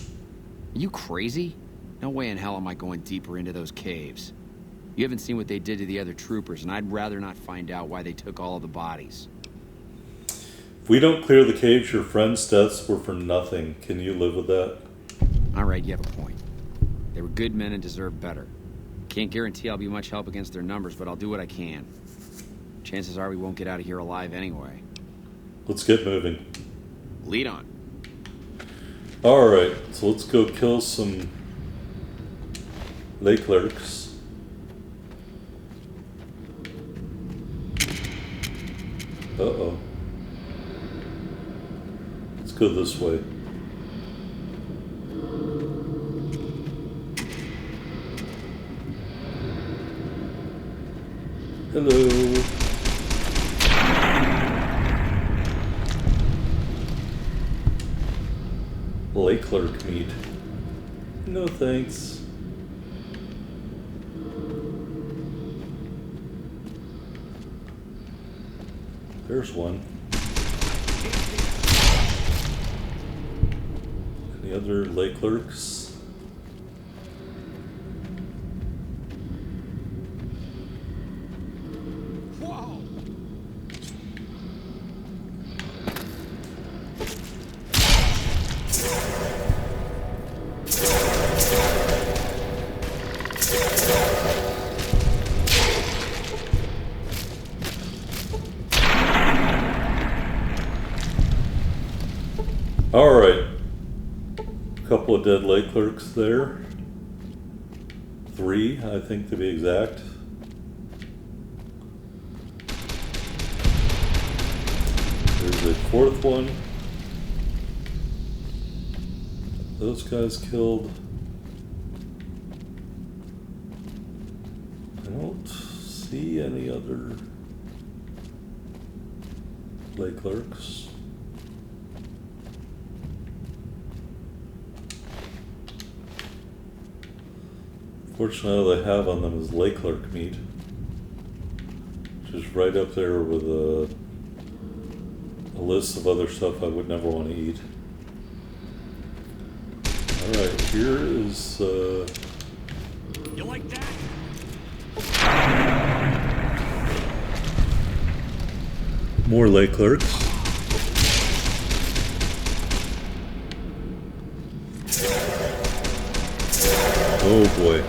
Are you crazy? No way in hell am I going deeper into those caves. You haven't seen what they did to the other troopers, and I'd rather not find out why they took all of the bodies. If we don't clear the caves, your friends' deaths were for nothing. Can you live with that? All right, you have a point. They were good men and deserve better. Can't guarantee I'll be much help against their numbers, but I'll do what I can. Chances are we won't get out of here alive anyway. Let's get moving. Lead on. Alright, so let's go kill some lake lurks. Uh-oh. Let's go this way. Hello. Lake clerk meat. No thanks. There's one. Any other lake clerks? Whoa! Alright. Couple of dead lake clerks there. 3, I think to be exact. There's a 4th one. Those guys killed. I don't see see any other lay clerks. Fortunately, all they have on them is lay clerk meat, which is right up there with a list of other stuff I would never want to eat. Alright, here is You like that? more lay clerks. Oh boy.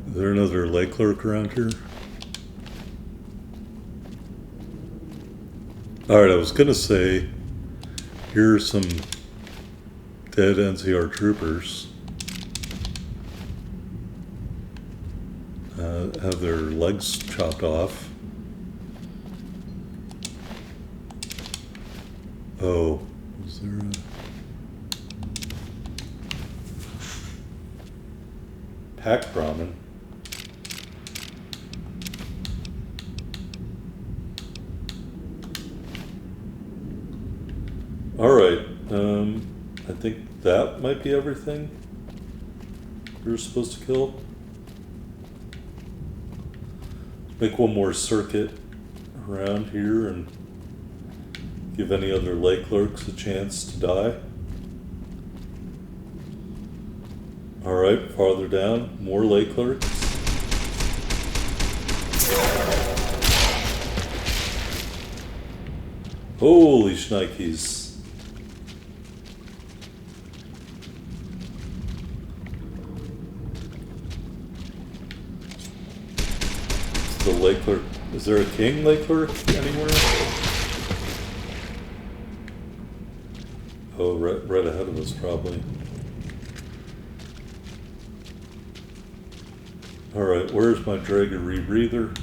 Is there another lay clerk around here? Alright, I was gonna say, here are some dead NCR troopers. Have their legs chopped off. Oh, is there a... Pack Brahmin? Alright, I think that might be everything you're supposed to kill. Make one more circuit around here and give any other lay clerks a chance to die. Alright, farther down, more lay clerks. Holy shnikes. The lay clerk. Is there a king lay clerk anywhere? Oh, right ahead of us, probably. Alright, where's my Dragon rebreather?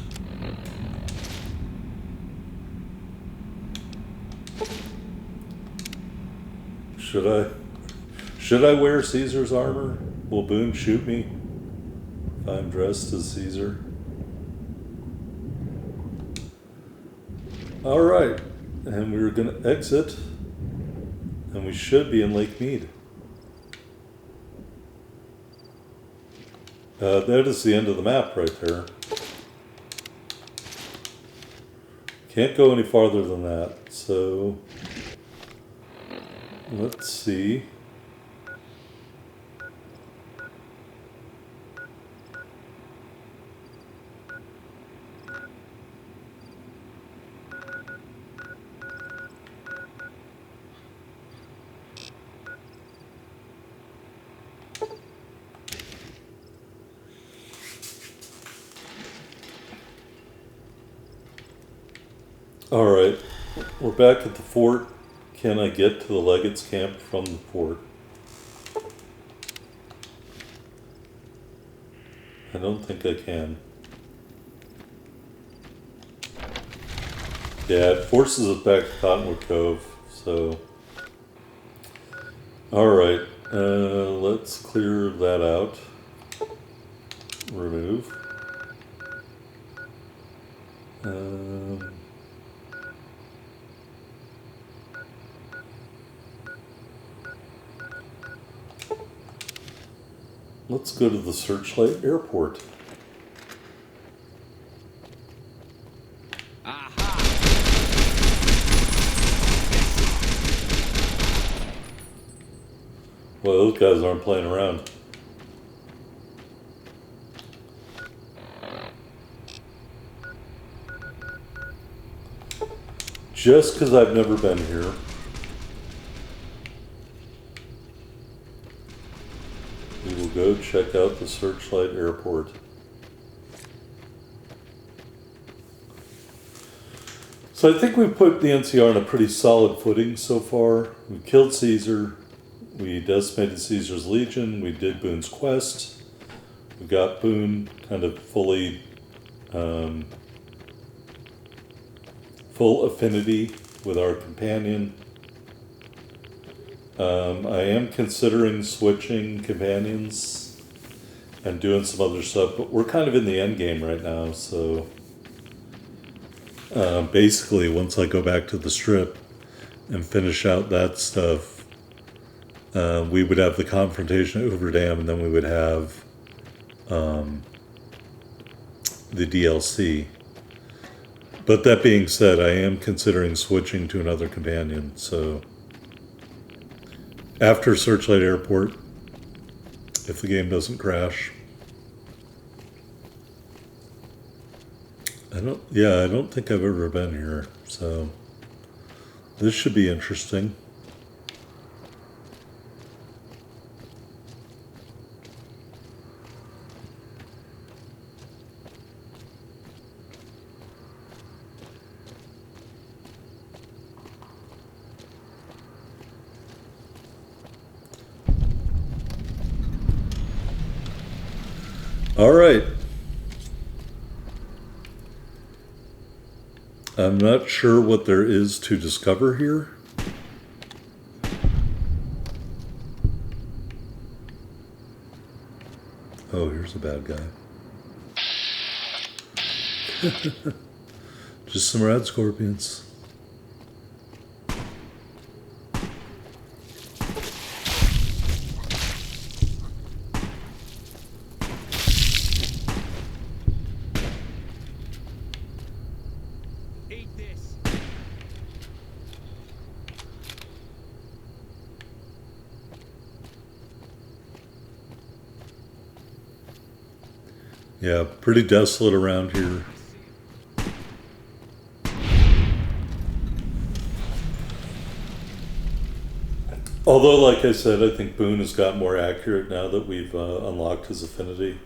Should I wear Caesar's armor? Will Boone shoot me if I'm dressed as Caesar? Alright, and we're gonna exit, and we should be in Lake Mead. That is the end of the map right there. Can't go any farther than that, so let's see. Alright, we're back at the fort. Can I get to the Legate's camp from the fort? I don't think I can. Yeah, it forces us back to Cottonwood Cove, so... Alright, let's clear that out. Remove. Let's go to the Searchlight Airport. Well, those guys aren't playing around. Just because I've never been here. We will go check out the Searchlight Airport. So I think we've put the NCR on a pretty solid footing so far. We killed Caesar. We decimated Caesar's Legion. We did Boone's quest. We've got Boone kind of fully full affinity with our companion. I am considering switching companions and doing some other stuff, but we're kind of in the end game right now, so basically once I go back to the strip and finish out that stuff, we would have the confrontation at Hoover Dam, and then we would have the DLC. But that being said, I am considering switching to another companion, so after Searchlight Airport, if the game doesn't crash. I don't think I've ever been here, so this should be interesting. All right. I'm not sure what there is to discover here. Oh, here's a bad guy. Just some rad scorpions. Yeah, pretty desolate around here. Although, like I said, I think Boone has got more accurate now that we've unlocked his affinity.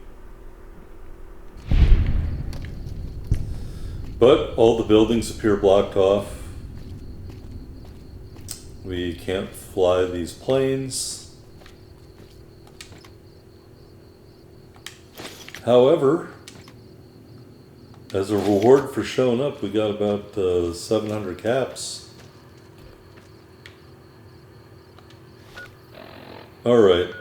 But all the buildings appear blocked off. We can't fly these planes. However, as a reward for showing up, we got about 700 caps. All right.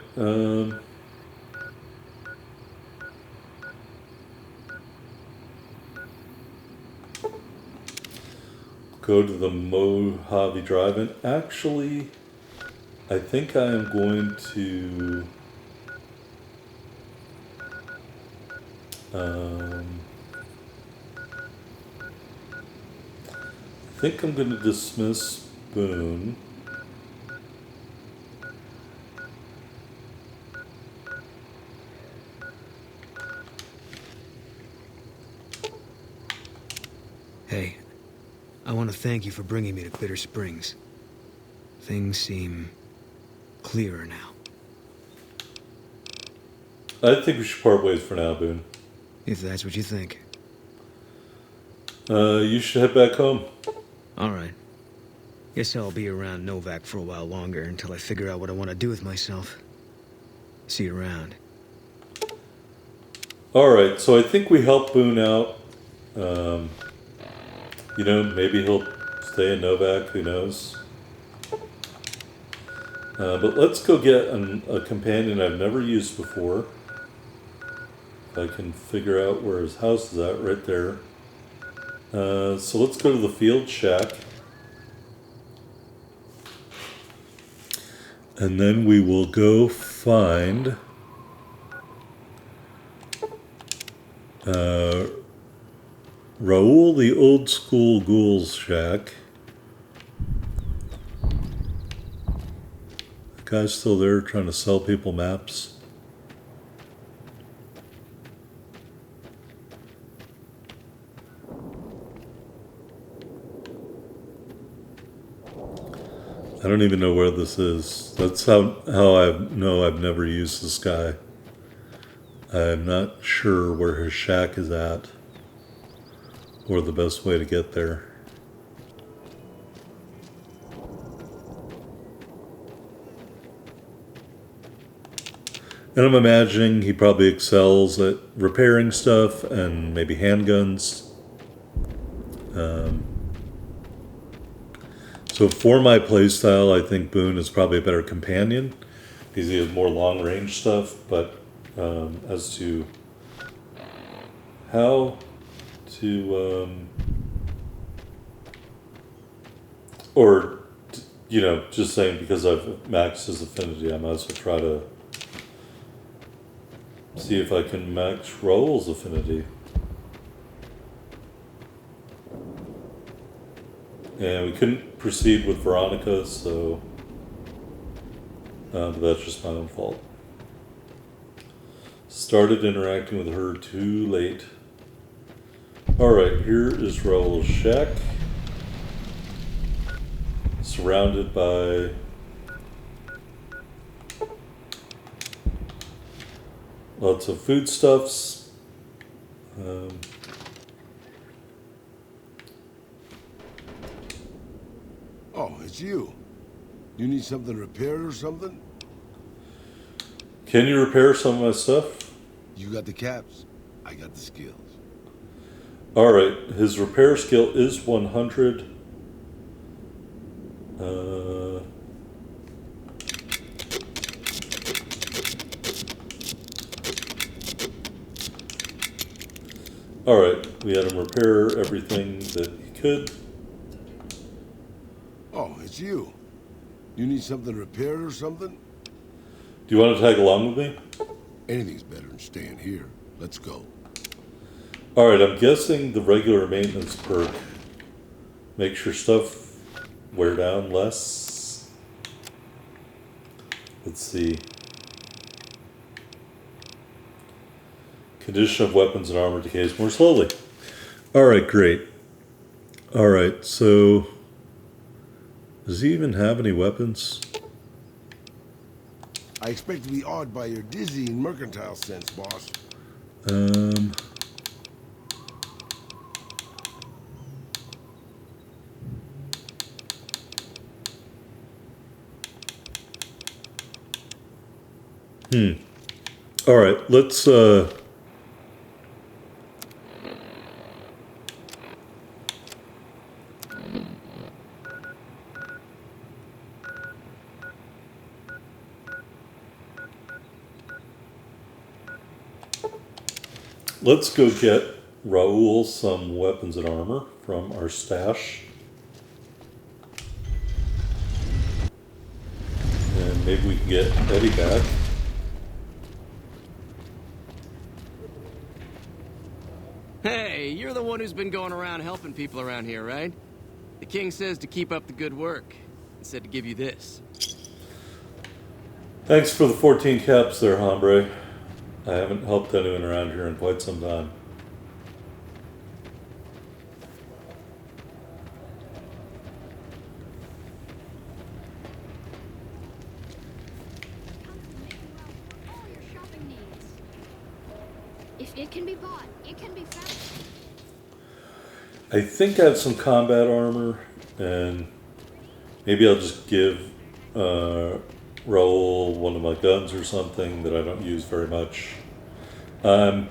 Go to the Mojave Drive-In. Actually, I think I am going to... I think I'm going to dismiss Boone. Hey, I want to thank you for bringing me to Bitter Springs. Things seem clearer now. I think we should part ways for now, Boone. If that's what you think. You should head back home. All right. Guess I'll be around Novak for a while longer until I figure out what I want to do with myself. See you around. All right, so I think we helped Boone out. You know, maybe he'll stay in Novak, who knows. But let's go get a companion I've never used before. If I can figure out where his house is at, right there. So let's go to the field shack. And then we will go find Raul, the old school ghouls shack. The guy's still there trying to sell people maps. I don't even know where this is. That's how I know I've never used this guy. I'm not sure where his shack is at or the best way to get there. And I'm imagining he probably excels at repairing stuff and maybe handguns. So for my playstyle, I think Boone is probably a better companion because he has more long-range stuff. But as to how to, or you know, just saying because I've maxed his affinity, I might as well try to see if I can max Raul's affinity. And we couldn't proceed with Veronica, so but that's just my own fault. Started interacting with her too late. Alright, here is Raul's shack. Surrounded by lots of foodstuffs. Oh, it's you. You need something repaired or something? Can you repair some of my stuff? You got the caps. I got the skills. Alright, his repair skill is 100. Alright, we had him repair everything that he could. Oh, it's you. You need something repaired or something? Do you want to tag along with me? Anything's better than staying here. Let's go. Alright, I'm guessing the regular maintenance perk makes your stuff wear down less. Let's see. Condition of weapons and armor decays more slowly. Alright, great. Alright, so does he even have any weapons? I expect to be awed by your dizzying mercantile sense, boss. Alright, let's go get Raul some weapons and armor from our stash. And maybe we can get Eddie back. Hey, you're the one who's been going around helping people around here, right? The king says to keep up the good work. He said to give you this. Thanks for the 14 caps there, hombre. I haven't helped anyone around here in quite some time. If it can be bought, it can be found. I think I have some combat armor, and maybe I'll just give Raul one of my guns or something that I don't use very much. I'm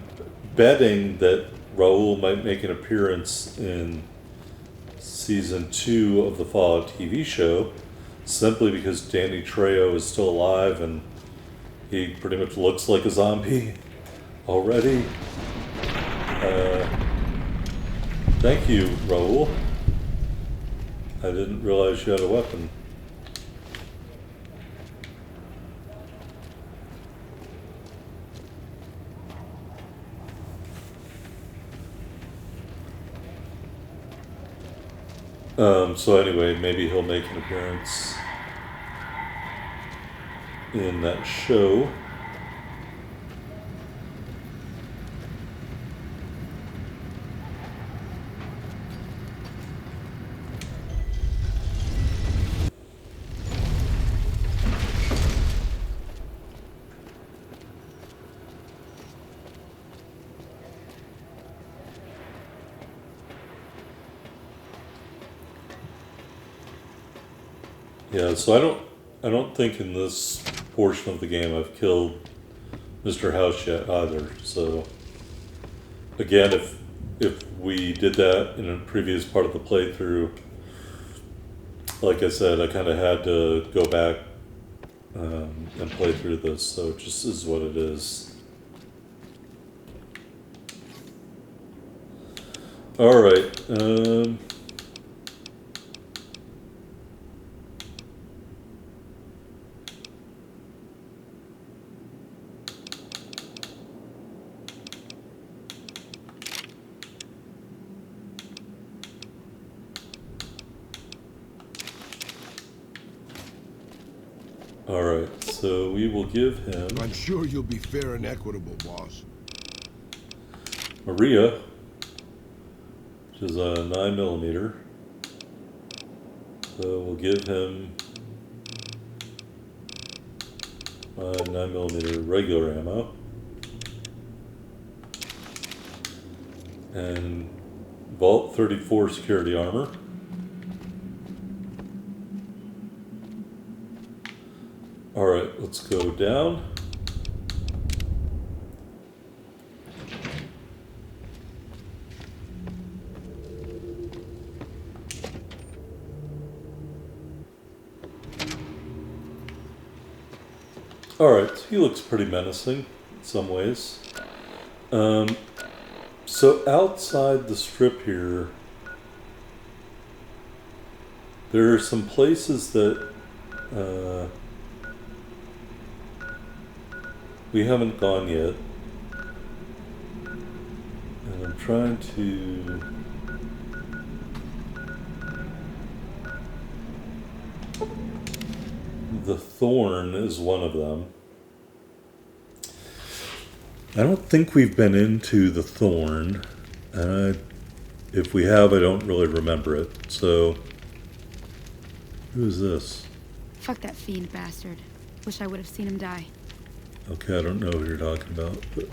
betting that Raul might make an appearance in season 2 of the Fallout TV show, simply because Danny Trejo is still alive and he pretty much looks like a zombie already. Thank you, Raul. I didn't realize you had a weapon. So anyway, maybe he'll make an appearance in that show. Yeah, so I don't think in this portion of the game I've killed Mr. House yet either. So again, if we did that in a previous part of the playthrough, like I said, I kind of had to go back and play through this, so it just is what it is. All right. All right, so we will give him... I'm sure you'll be fair and equitable, boss. Maria, which is a 9mm. So we'll give him 9mm regular ammo. And Vault 34 security armor. Alright, let's go down. Alright, he looks pretty menacing in some ways. So outside the strip here, there are some places that we haven't gone yet. And I'm trying to... The Thorn is one of them. I don't think we've been into the Thorn. If we have, I don't really remember it. So, who is this? Fuck that fiend bastard. Wish I would have seen him die. Okay, I don't know who you're talking about, but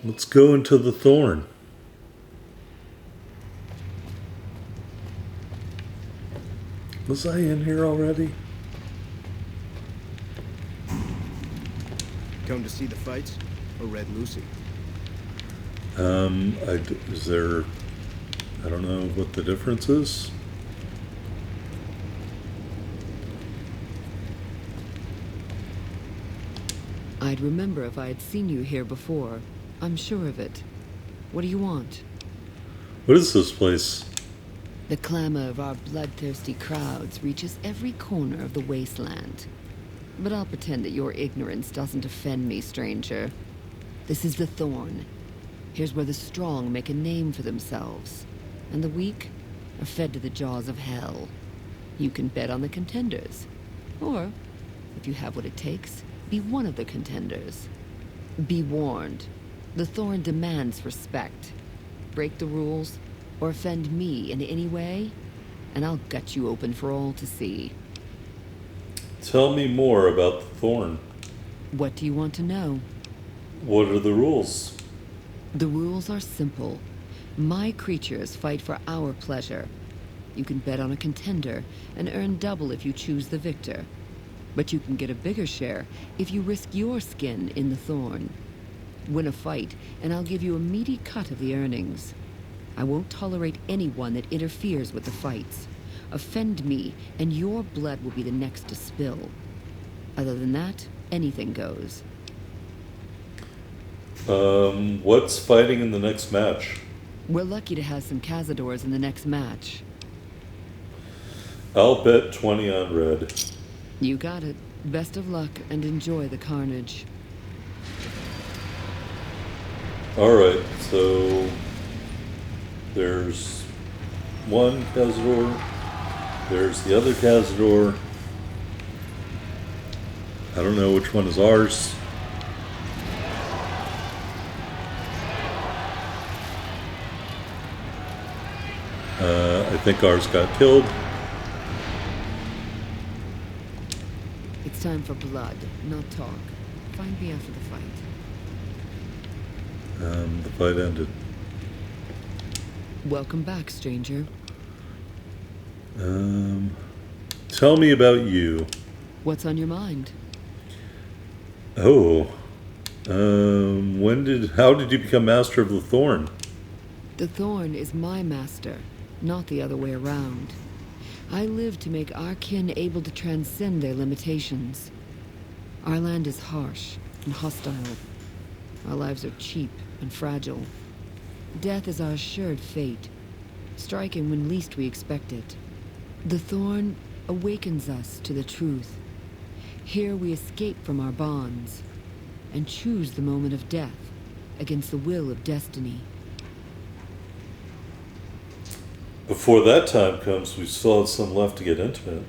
let's go into the Thorn. Was I in here already? Come to see the fights, or Red Lucy? Is there... I don't know what the difference is. I'd remember if I had seen you here before. I'm sure of it. What do you want? What is this place? The clamor of our bloodthirsty crowds reaches every corner of the wasteland. But I'll pretend that your ignorance doesn't offend me, stranger. This is the Thorn. Here's where the strong make a name for themselves, and the weak are fed to the jaws of hell. You can bet on the contenders. Or, if you have what it takes, be one of the contenders. Be warned. The Thorn demands respect. Break the rules, or offend me in any way, and I'll gut you open for all to see. Tell me more about the Thorn. What do you want to know? What are the rules? The rules are simple. My creatures fight for our pleasure. You can bet on a contender and earn double if you choose the victor. But you can get a bigger share if you risk your skin in the Thorn. Win a fight, and I'll give you a meaty cut of the earnings. I won't tolerate anyone that interferes with the fights. Offend me, and your blood will be the next to spill. Other than that, anything goes. What's fighting in the next match? We're lucky to have some Cazadors in the next match. I'll bet 20 on red. You got it. Best of luck, and enjoy the carnage. Alright, so... There's one Cazador. There's the other Cazador. I don't know which one is ours. I think ours got killed. It's time for blood, not talk. Find me after the fight. The fight ended. Welcome back, stranger. Tell me about you. What's on your mind? Oh. How did you become master of the Thorn? The Thorn is my master, not the other way around. I live to make our kin able to transcend their limitations. Our land is harsh and hostile. Our lives are cheap and fragile. Death is our assured fate, striking when least we expect it. The Thorn awakens us to the truth. Here we escape from our bonds and choose the moment of death against the will of destiny. Before that time comes, we still have some left to get intimate.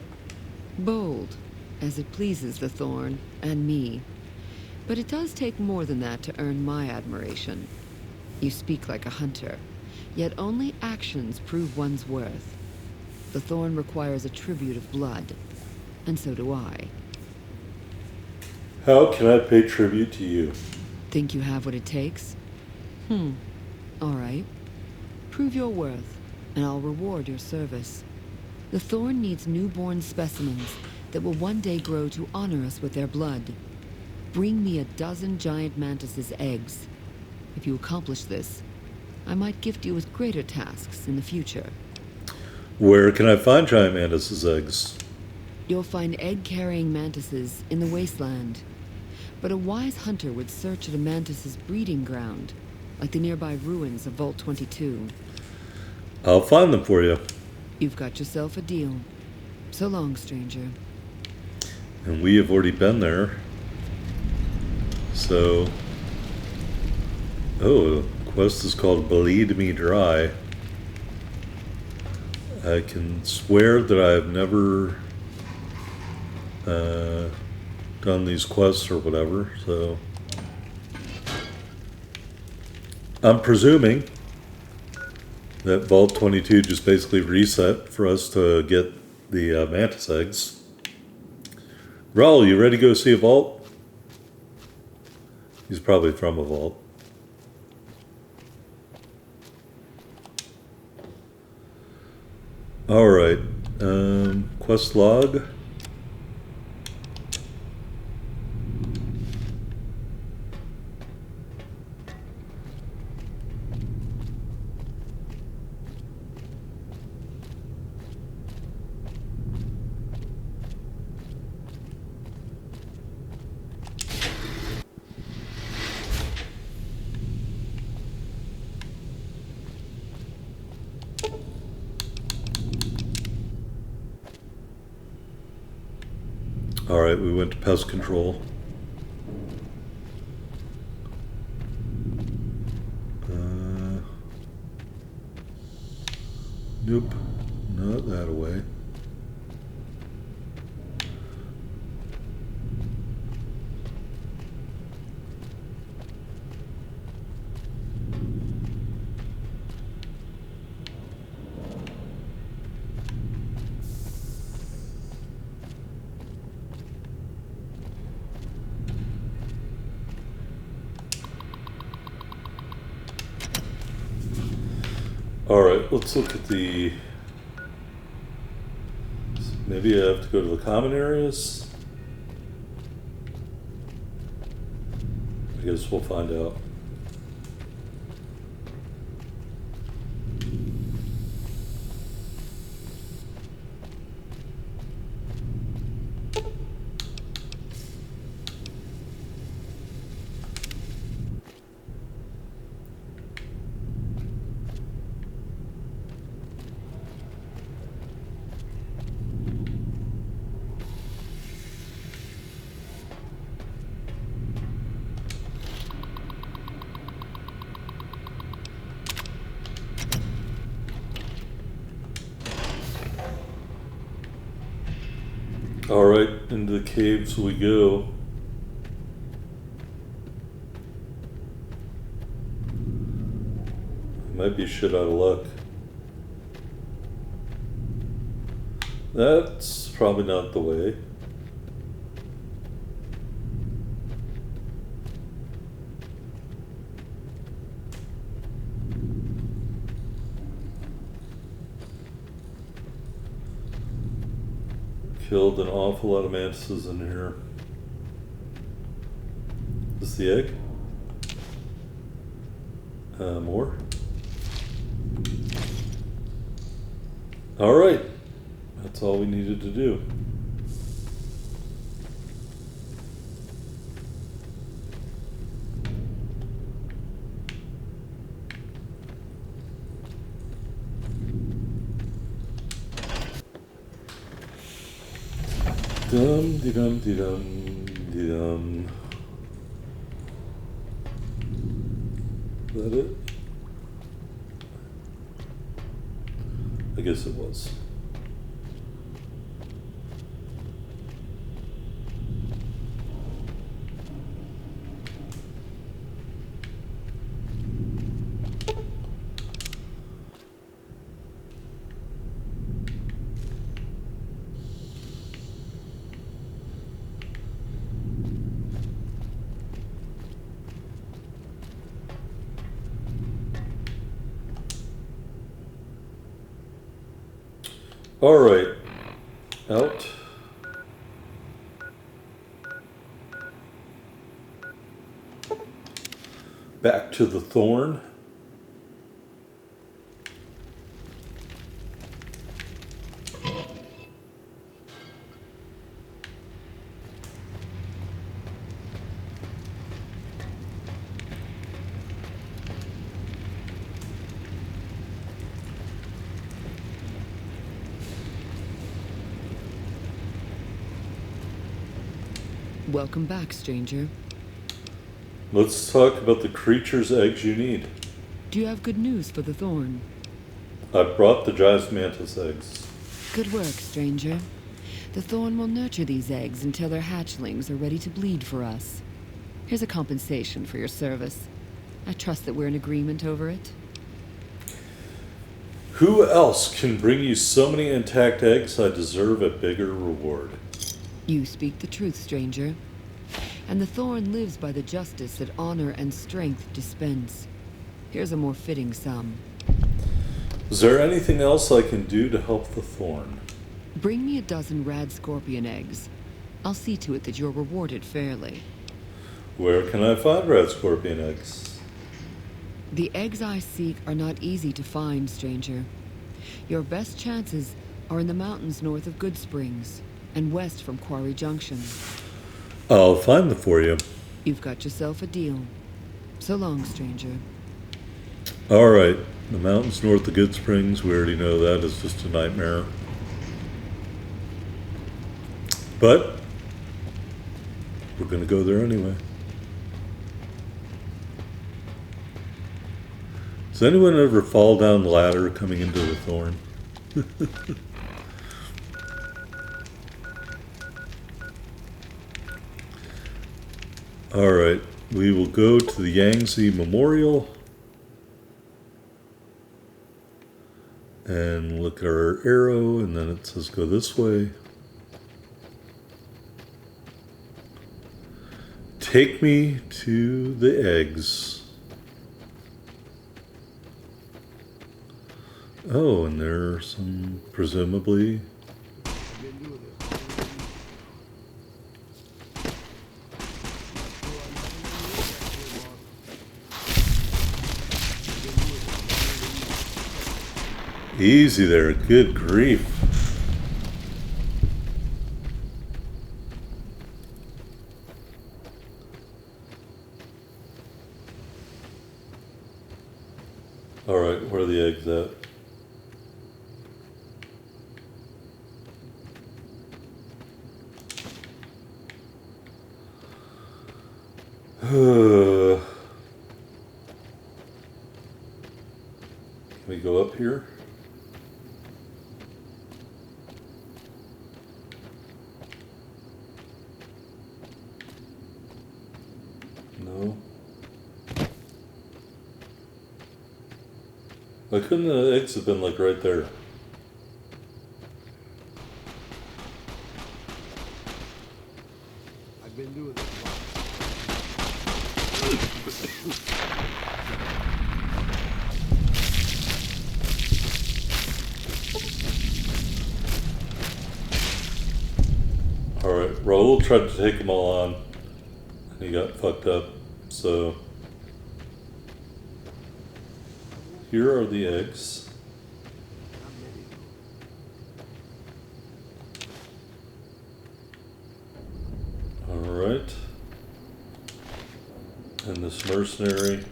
Bold, as it pleases the Thorn and me. But it does take more than that to earn my admiration. You speak like a hunter, yet only actions prove one's worth. The Thorn requires a tribute of blood, and so do I. How can I pay tribute to you? Think you have what it takes? All right. Prove your worth, and I'll reward your service. The Thorn needs newborn specimens that will one day grow to honor us with their blood. Bring me 12 giant mantis's eggs. If you accomplish this, I might gift you with greater tasks in the future. Where can I find giant mantis's eggs? You'll find egg-carrying mantises in the wasteland. But a wise hunter would search at a mantis's breeding ground, like the nearby ruins of Vault 22. I'll find them for you. You've got yourself a deal. So long, stranger. And we have already been there. So... Oh, the quest is called Bleed Me Dry. I can swear that I've never done these quests or whatever, so... I'm presuming that Vault 22 just basically reset for us to get the mantis eggs. Raul, you ready to go see a vault? He's probably from a vault. Alright, quest log. Alright, we went to pest control. Nope, not that away. Alright, let's look at the... Maybe I have to go to the common areas? I guess we'll find out. Alright, into the caves we go. Might be shit out of luck. That's probably not the way. Killed an awful lot of mantises in here. the egg. More. Alright. That's all we needed to do. Dum-de-dum-de-dum-de-dum. Is that it? I guess it was. All right, out. Back to the Thorn. Welcome back, stranger. Let's talk about the creature's eggs you need. Do you have good news for the Thorn? I brought the giant mantis eggs. Good work, stranger. The Thorn will nurture these eggs until their hatchlings are ready to bleed for us. Here's a compensation for your service. I trust that we're in agreement over it. Who else can bring you so many intact eggs? I deserve a bigger reward. You speak the truth, stranger. And the Thorn lives by the justice that honor and strength dispense. Here's a more fitting sum. Is there anything else I can do to help the Thorn? Bring me a dozen rad scorpion eggs. I'll see to it that you're rewarded fairly. Where can I find red scorpion eggs? The eggs I seek are not easy to find, stranger. Your best chances are in the mountains north of Good Springs and west from Quarry Junction. I'll find them for you. You've got yourself a deal. So long, stranger. All right. The mountains north of Good Springs, we already know that is just a nightmare. But we're going to go there anyway. Does anyone ever fall down the ladder coming into the Thorn? All right, we will go to the Yangtze Memorial and look at our arrow, and then it says go this way. Take me to the eggs. Oh, and there are some, presumably. Easy there, good grief. All right, where are the eggs at? Can we go up here? No. Why couldn't the eggs have been like right there? I've been doing this. Alright, Raul tried to take them all on, and he got fucked up. So here are the eggs. Alright. And this mercenary,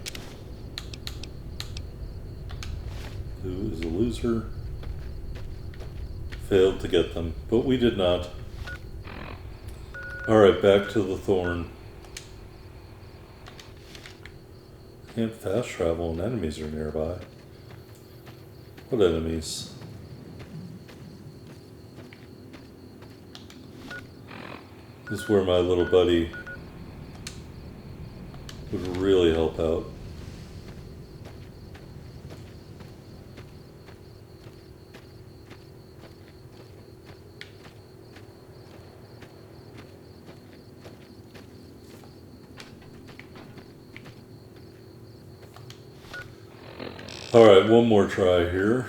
who is a loser, failed to get them, but we did not. Alright, back to the Thorn. Can't fast travel and enemies are nearby. What enemies? This is where my little buddy would really help out. Alright, one more try here.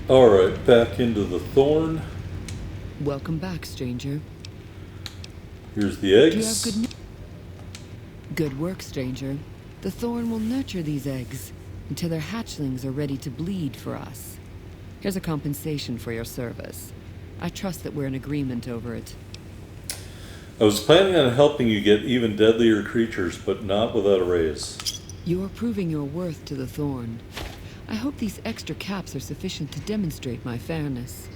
Alright, back into the Thorn. Welcome back, stranger. Here's the Do you have eggs. good news? Good work, stranger. The Thorn will nurture these eggs until their hatchlings are ready to bleed for us. Here's a compensation for your service. I trust that we're in agreement over it. I was planning on helping you get even deadlier creatures, but not without a raise. You are proving your worth to the Thorn. I hope these extra caps are sufficient to demonstrate my fairness.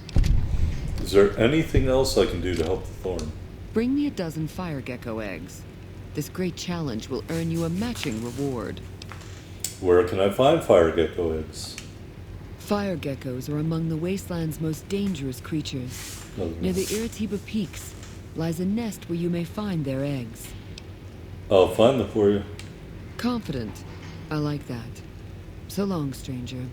Is there anything else I can do to help the Thorn? Bring me a dozen fire gecko eggs. This great challenge will earn you a matching reward. Where can I find fire gecko eggs? Fire geckos are among the wasteland's most dangerous creatures. Near the Iritiba Peaks lies a nest where you may find their eggs. I'll find them for you. Confident. I like that. So long, stranger.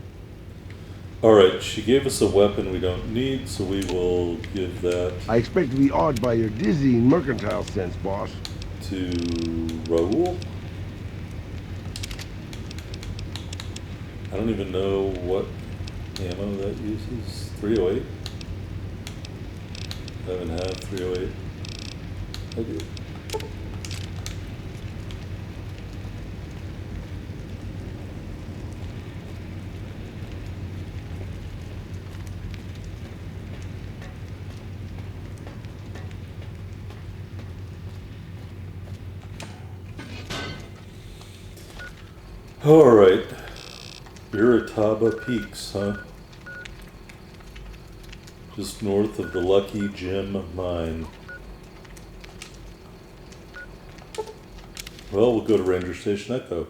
Alright, she gave us a weapon we don't need, so we will give that I expect to be awed by your dizzying mercantile sense, boss. to Raul. I don't even know what ammo that uses. 308? I haven't had 308. I do. Alright. Irritaba Peaks, huh? Just north of the Lucky Gem Mine. Well, we'll go to Ranger Station Echo.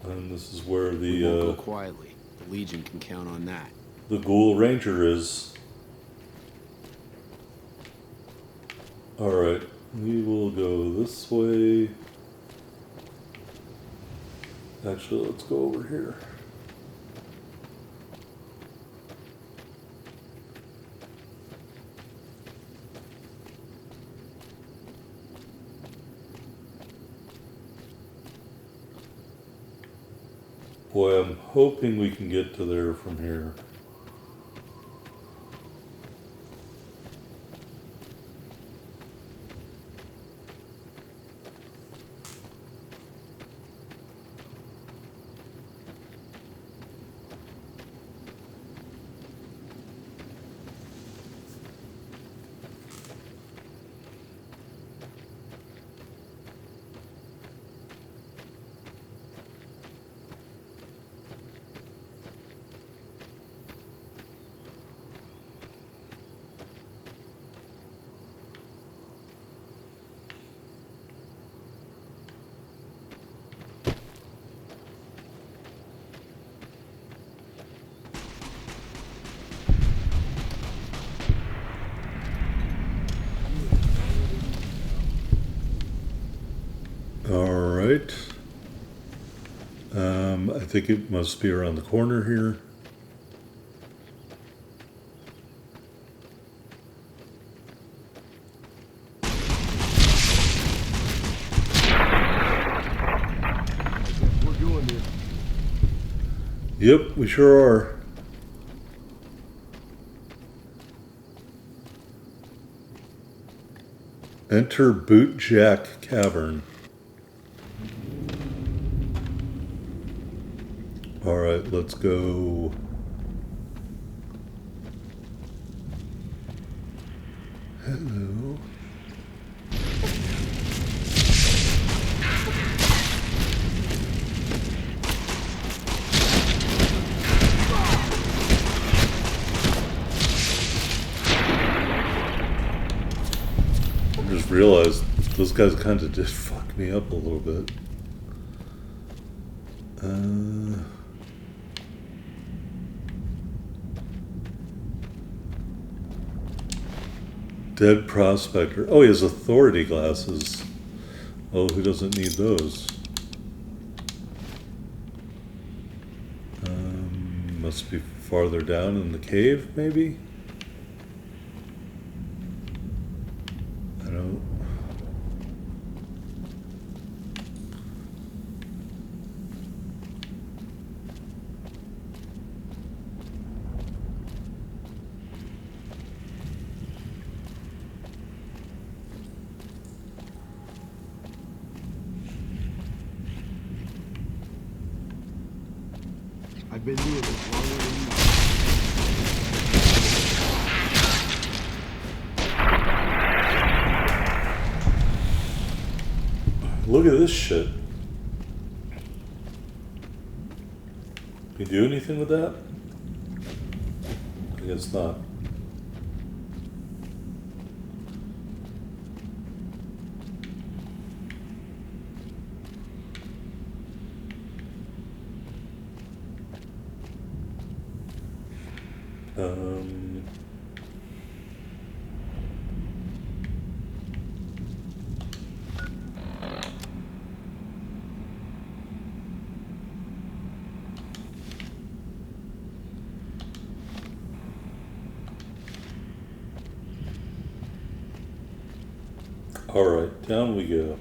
And this is where We won't the go quietly. The Legion can count on that. the Ghoul Ranger is. Alright, we will go this way. Actually, let's go over here. Boy, I'm hoping we can get to there from here. I think it must be around the corner here. We're doing this. Yep, we sure are. Enter Bootjack Cavern. Alright, let's go. Hello. I just realized those guys kind of did fuck me up a little bit. Dead prospector. Oh, he has authority glasses. Oh, who doesn't need those? Must be farther down in the cave, maybe? I don't... I've been doing this longer than you. Look at this shit. Can you do anything with that? I guess not. All right, down we go.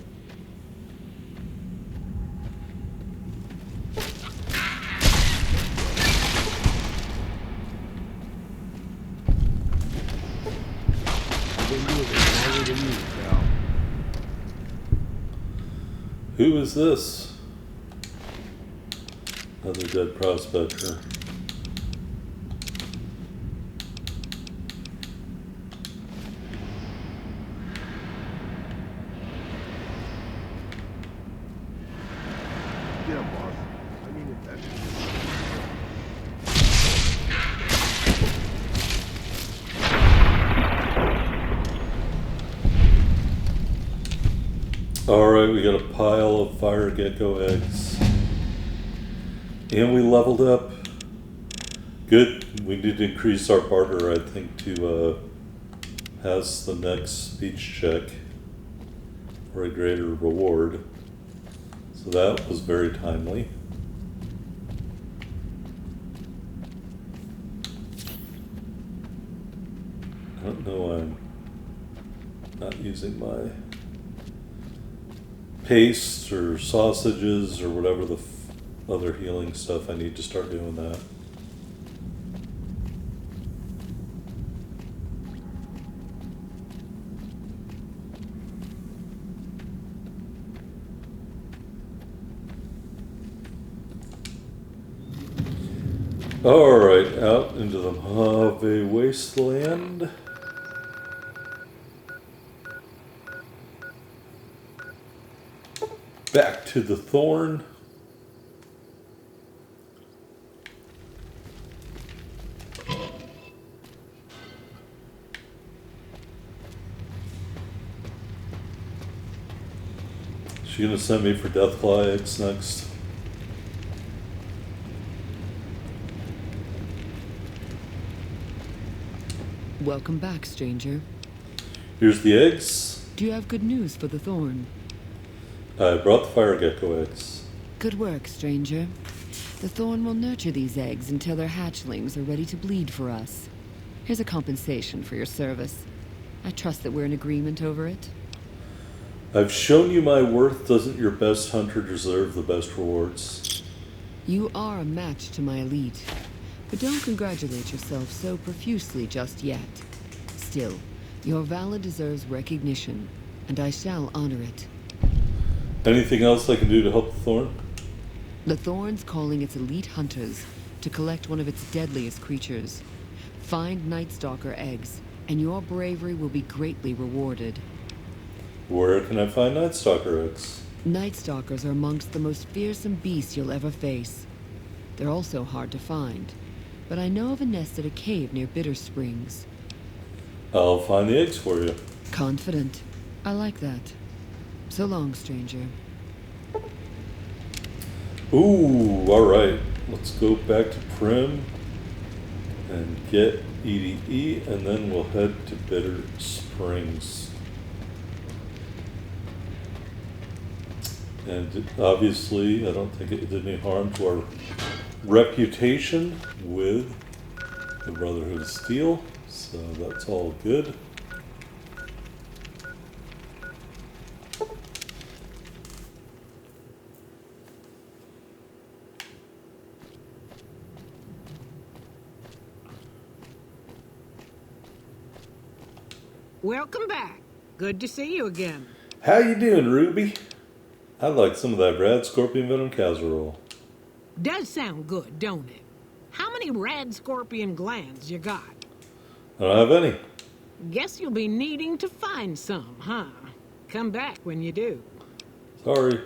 Who is this? Another dead prospector. Yeah, boss. I mean, if that's... Alright, we got a pile of fire gecko eggs. And we leveled up. Good. We need to increase our barter, I think, to pass the next speech check for a greater reward. So that was very timely. I don't know why I'm not using my paste or sausages or whatever the other healing stuff. I need to start doing that. Alright, out into the Mojave Wasteland. Back to the Thorn. She gonna send me for Deathclaw eggs next? Welcome back, stranger. Here's the eggs. Do you have good news for the Thorn? I brought the fire gecko eggs. Good work, stranger. The Thorn will nurture these eggs until their hatchlings are ready to bleed for us. Here's a compensation for your service. I trust that we're in agreement over it. I've shown you my worth. Doesn't your best hunter deserve the best rewards? You are a match to my elite, but don't congratulate yourself so profusely just yet. Still, your valor deserves recognition, and I shall honor it. Anything else I can do to help the Thorn? The Thorn's calling its elite hunters to collect one of its deadliest creatures. Find Night Stalker eggs, and your bravery will be greatly rewarded. Where can I find Night Stalker eggs? Night Stalkers are amongst the most fearsome beasts you'll ever face. They're also hard to find, but I know of a nest at a cave near Bitter Springs. I'll find the eggs for you. Confident. I like that. So long, stranger. Ooh, alright. Let's go back to Prim and get EDE, and then we'll head to Bitter Springs. And obviously, I don't think it did any harm to our reputation with the Brotherhood of Steel, so that's all good. Welcome back. Good to see you again. How you doing, Ruby? I'd like some of that rad scorpion venom casserole. Does sound good, don't it? How many rad scorpion glands you got? I don't have any. Guess you'll be needing to find some, huh? Come back when you do. Sorry.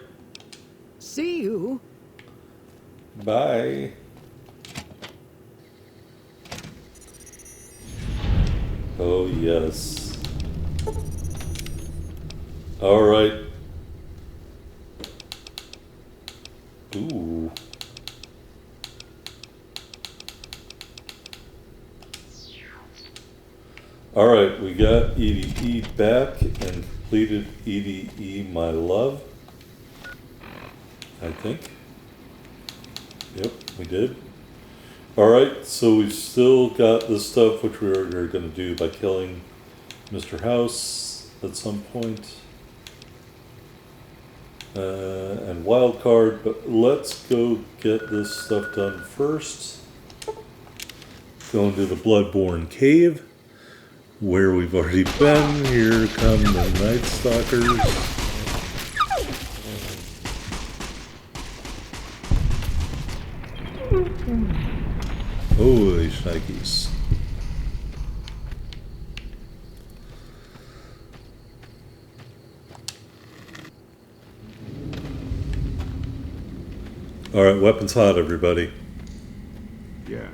See you. Bye. Oh, yes. All right. Ooh. All right, we got EDE back and completed EDE My Love. I think. Yep, we did. All right, so we've still got this stuff which we are going to do by killing Mr. House at some point. And wild card, but let's go get this stuff done first. Go into the Bloodborne Cave, where we've already been. Here come the Night Stalkers. Holy shnikes. All right, weapons hot, everybody. Yeah.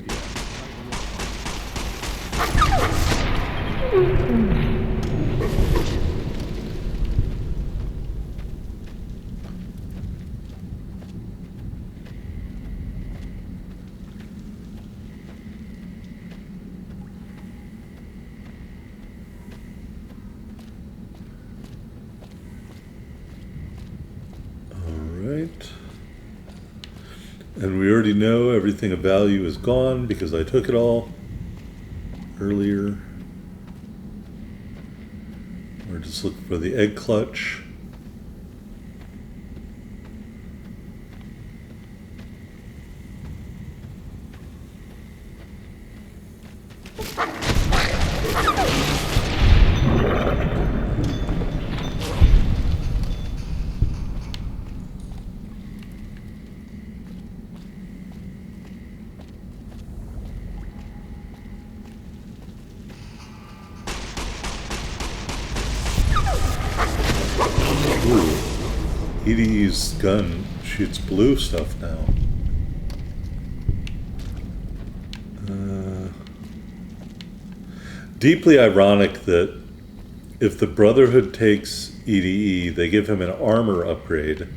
And we already know everything of value is gone because I took it all earlier. We're just looking for the egg clutch. EDE's gun shoots blue stuff now. Deeply ironic that if the Brotherhood takes EDE, they give him an armor upgrade.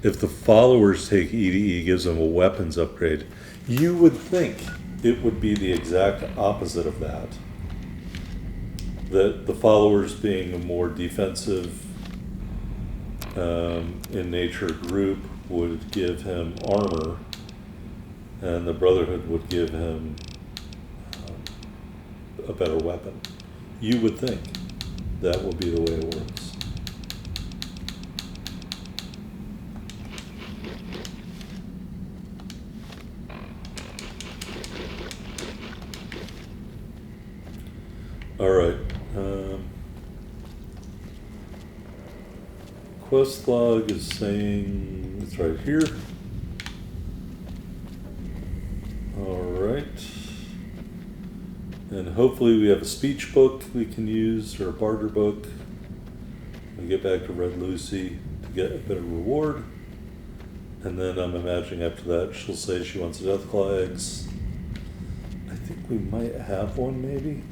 If the followers take EDE, gives them a weapons upgrade. You would think it would be the exact opposite of that. That the followers being a more defensive in nature group would give him armor, and the Brotherhood would give him a better weapon. You would think that would be the way it works. All right. Quest log is saying it's right here. All right. And hopefully we have a speech book we can use, or a barter book. We get back to Red Lucy to get a better reward. And then I'm imagining after that she'll say she wants a Deathclaw eggs. I think we might have one maybe.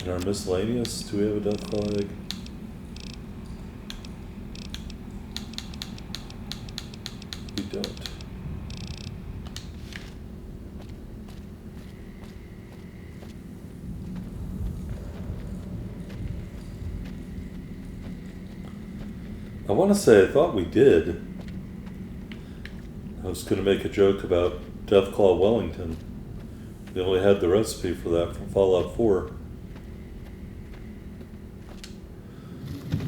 In our miscellaneous, do we have a Deathclaw egg? We don't. I want to say I thought we did. I was going to make a joke about Deathclaw Wellington. They only had the recipe for that from Fallout 4.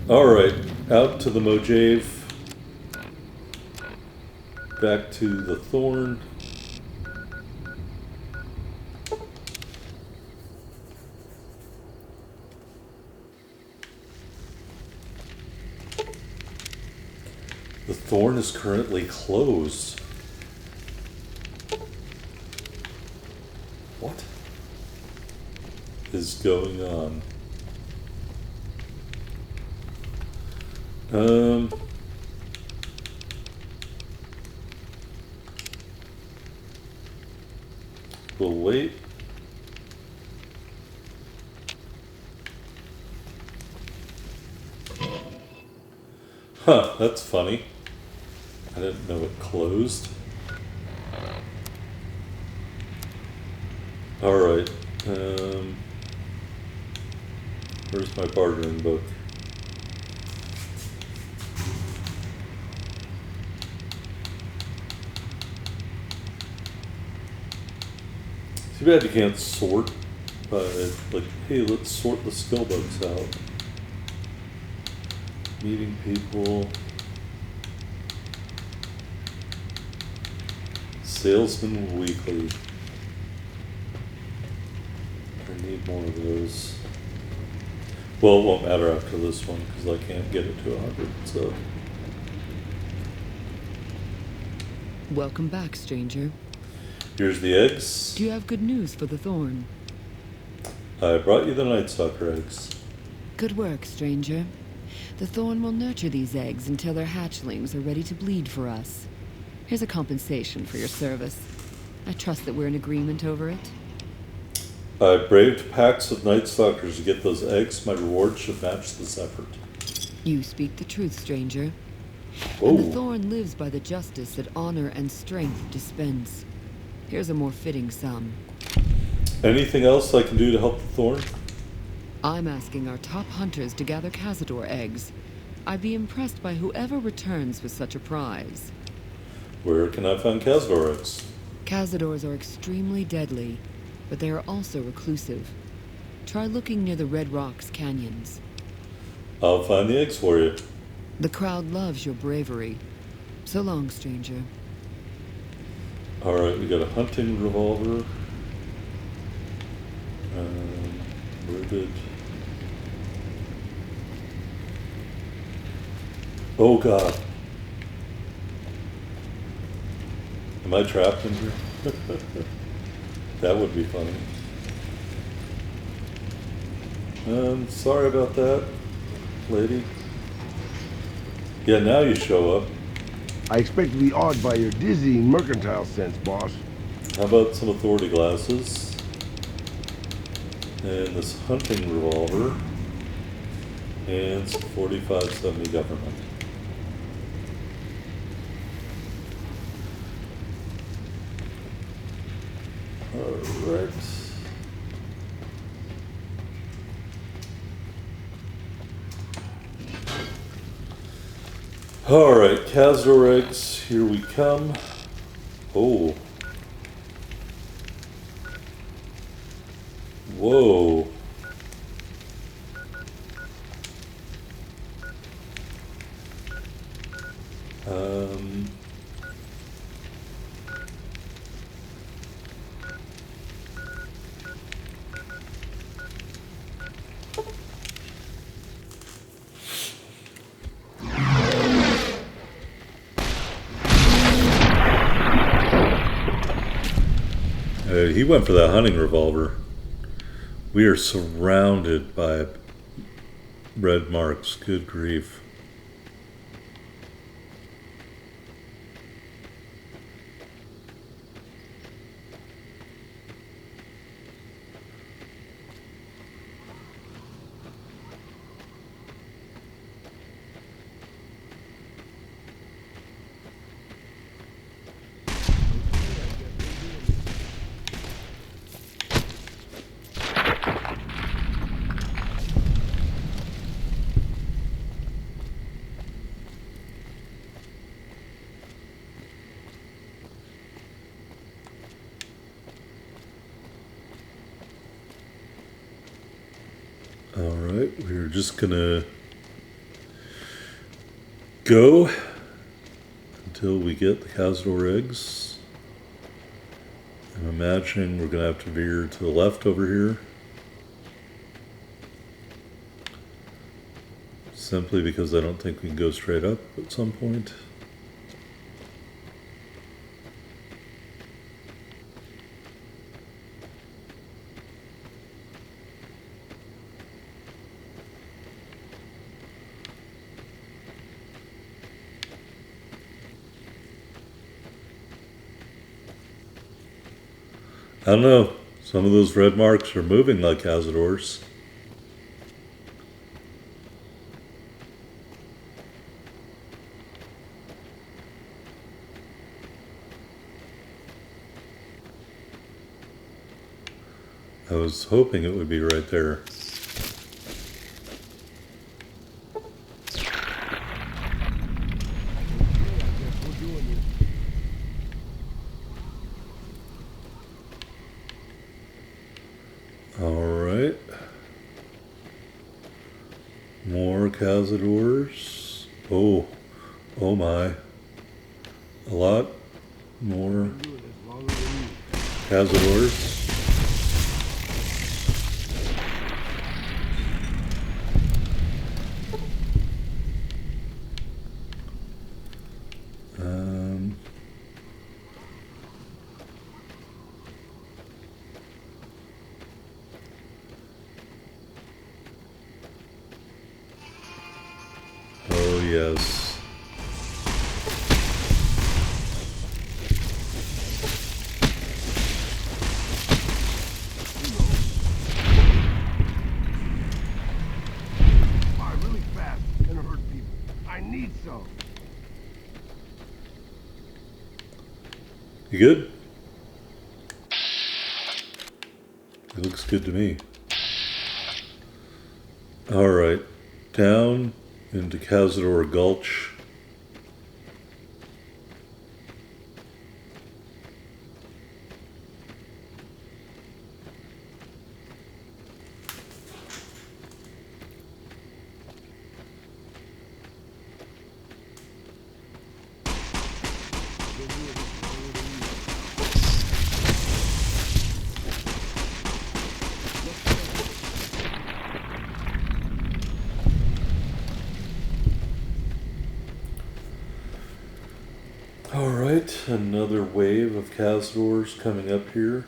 Alright, out to the Mojave. Back to the Thorn. The Thorn is currently closed. What is going on? We'll wait. Huh, that's funny. I didn't know it closed. Alright, where's my bartering book? Too bad you can't sort by, like, hey, let's sort the skill books out. Meeting people. Salesman Weekly. I need more of those. Well, it won't matter after this one because I can't get it to 100, so. Welcome back, stranger. Here's the eggs. Do you have good news for the Thorn? I brought you the Night Stalker eggs. Good work, stranger. The Thorn will nurture these eggs until their hatchlings are ready to bleed for us. Here's a compensation for your service. I trust that we're in agreement over it. I braved packs of Night Stalkers to get those eggs. My reward should match this effort. You speak the truth, stranger. Whoa. And the Thorn lives by the justice that honor and strength dispense. Here's a more fitting sum. Anything else I can do to help the Thorn? I'm asking our top hunters to gather Cazador eggs. I'd be impressed by whoever returns with such a prize. Where can I find Cazador eggs? Cazadors are extremely deadly, but they are also reclusive. Try looking near the Red Rocks canyons. I'll find the eggs for you. The crowd loves your bravery. So long, stranger. Alright, we got a hunting revolver. Where did... Oh god. Am I trapped in here? That would be funny. Sorry about that, lady. Yeah, now you show up. I expect to be awed by your dizzying mercantile sense, boss. How about some authority glasses? And this hunting revolver. And some 4570 government. Alright. Alright, Cazador eggs, here we come. Oh. Whoa. Um. He went for that hunting revolver. We are surrounded by red marks. Good grief. Alright, we're just gonna go until we get the Cazador eggs. I'm imagining we're gonna have to veer to the left over here. Simply because I don't think we can go straight up at some point. I don't know. Some of those red marks are moving like Cazadors. I was hoping it would be right there. Alright. More Cazadors. Oh. Oh my. A lot more Cazadors. Oh yes. Fire really fast and hurt people. I need some. You good? It looks good to me. Alright. Down into Cazador Gulch. Alright, another wave of Cazadors coming up here.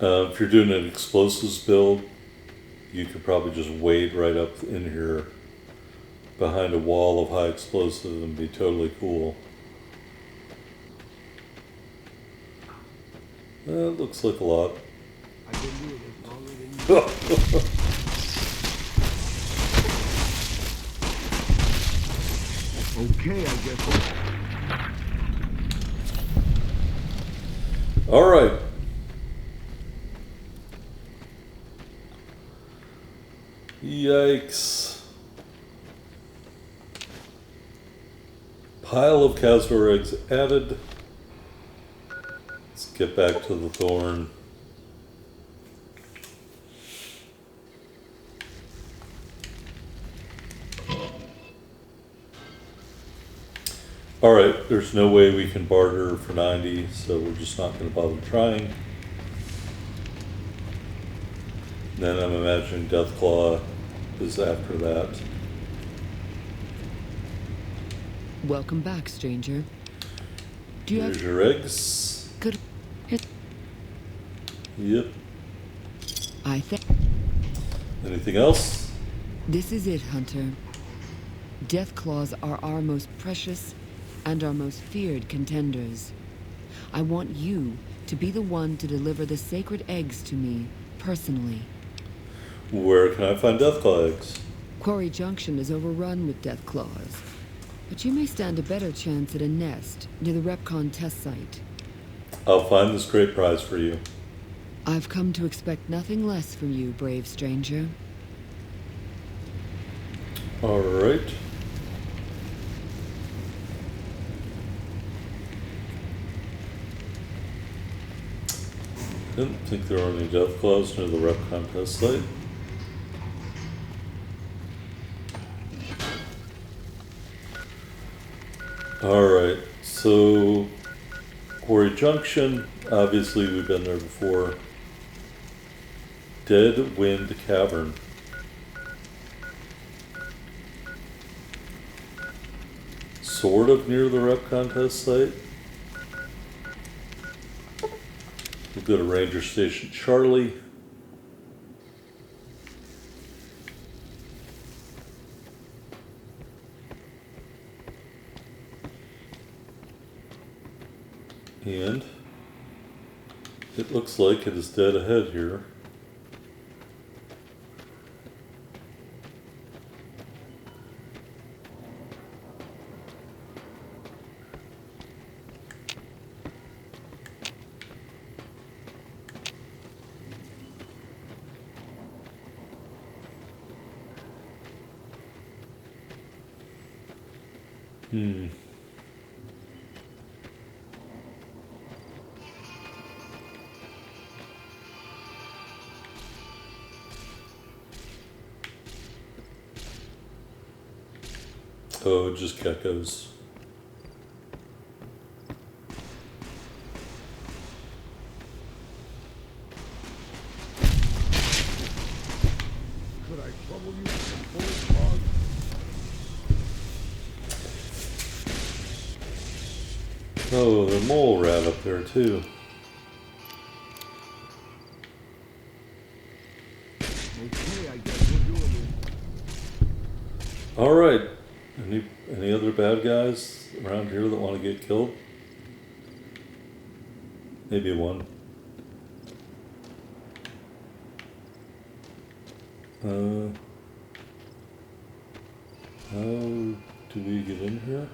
If you're doing an explosives build, you could probably just wade right up in here behind a wall of high explosive and be totally cool. That looks like a lot. Okay, I guess. All right. Yikes. pile of Castor eggs added. Let's get back to the Thorn. Alright, there's no way we can barter for 90, so we're just not going to bother trying. Then I'm imagining Deathclaw is after that. Welcome back, stranger. Do you Here's have your eggs. good? Yep. I think Anything else? this is it, Hunter. Deathclaws are our most precious and our most feared contenders. I want you to be the one to deliver the sacred eggs to me, personally. Where can I find Deathclaw eggs? Quarry Junction is overrun with Deathclaws, but you may stand a better chance at a nest near the Repcon test site. I'll find this great prize for you. I've come to expect nothing less from you, brave stranger. Alright. Didn't think there were any Deathclaws near the Repcon test site. Alright, so Quarry Junction, obviously we've been there before. Dead Wind Cavern. Sort of near the Repcon test site. We'll go to Ranger Station Charlie. And it looks like it is dead ahead here. Oh, just geckos. Could I trouble you with some full log? Oh, the mole rat up there too. Okay, I guess we're doing it. Alright. Any other bad guys around here that want to get killed? Maybe one. How do we get in here?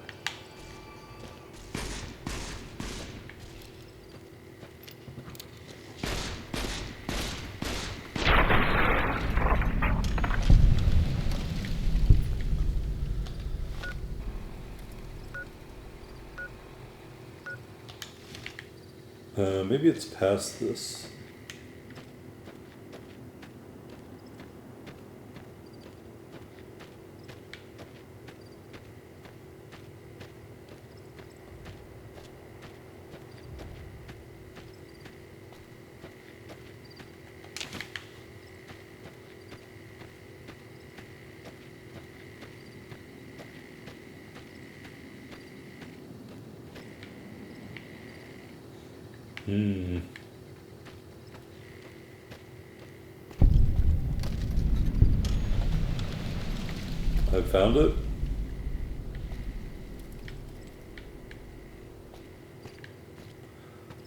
Maybe it's past this. I found it.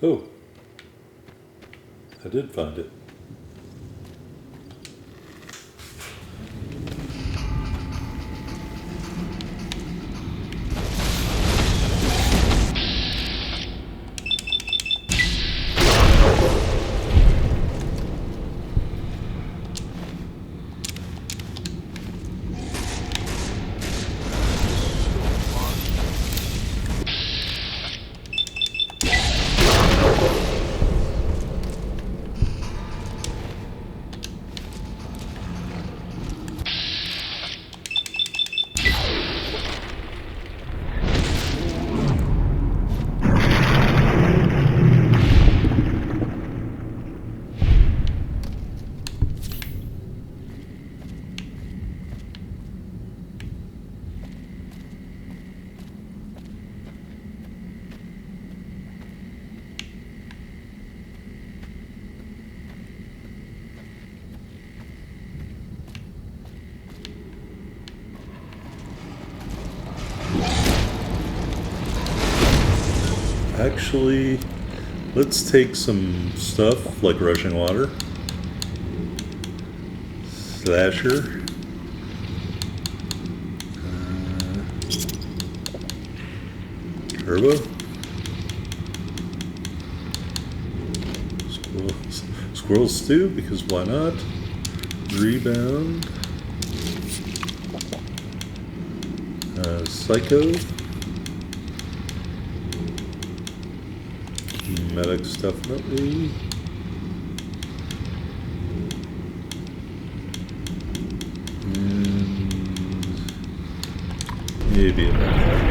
Oh, I did find it. Actually, let's take some stuff like rushing water, slasher, turbo, squirrel stew, because why not? Rebound, psycho, medics definitely. Maybe a medic.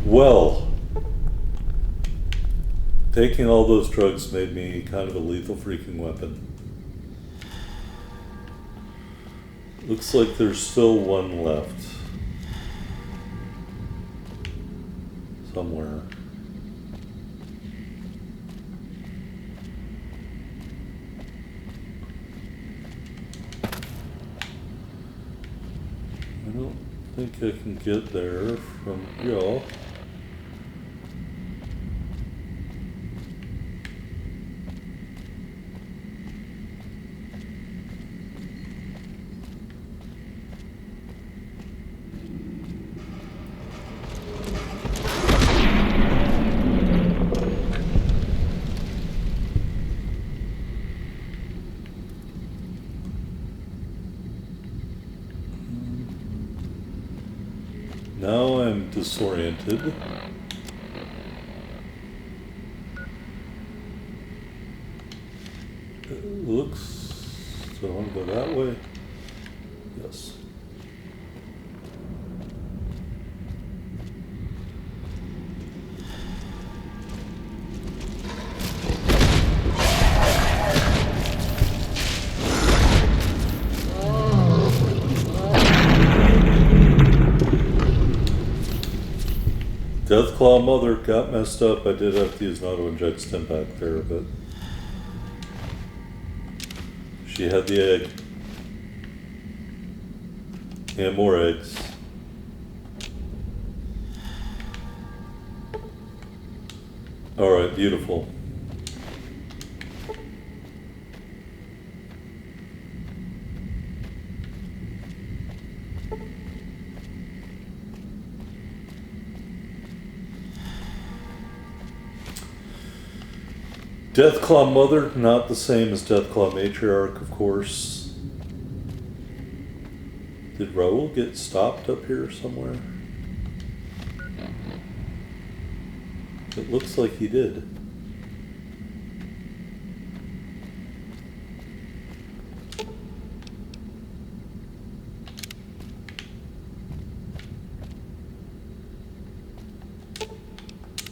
Well, taking all those drugs made me kind of a lethal freaking weapon. Looks like there's still one left. Somewhere. I don't think I can get there from y'all. Now I'm disoriented. It looks... Do I want to go that way? Yes. Deathclaw Mother got messed up. I did have to use an auto-inject stim back there, but she had the egg. And more eggs. Alright, beautiful. Deathclaw Mother, not the same as Deathclaw Matriarch, of course. Did Raul get stopped up here somewhere? It looks like he did.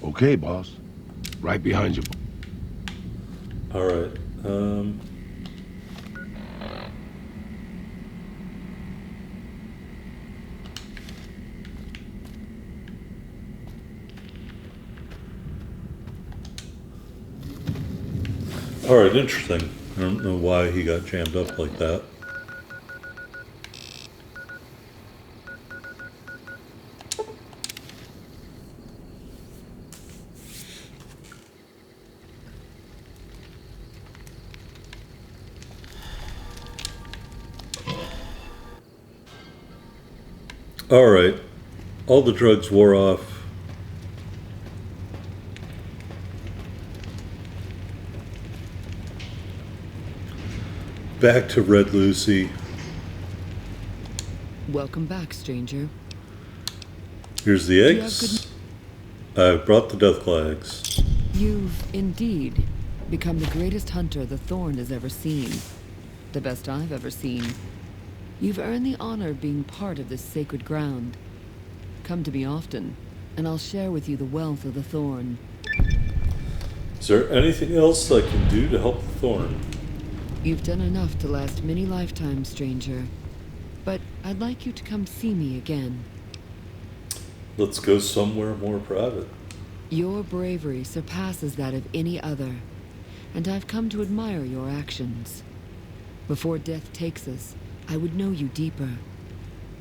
Okay, boss. Right behind you. Alright, Alright, interesting. I don't know why he got jammed up like that. Alright, all the drugs wore off. Back to Red Lucy. Welcome back, stranger. Here's the eggs. I brought the Deathclaw eggs. You've indeed become the greatest hunter the Thorn has ever seen. The best I've ever seen. You've earned the honor of being part of this sacred ground. Come to me often, and I'll share with you the wealth of the Thorn. Is there anything else I can do to help the Thorn? You've done enough to last many lifetimes, stranger. But I'd like you to come see me again. Let's go somewhere more private. Your bravery surpasses that of any other, and I've come to admire your actions. Before death takes us, I would know you deeper.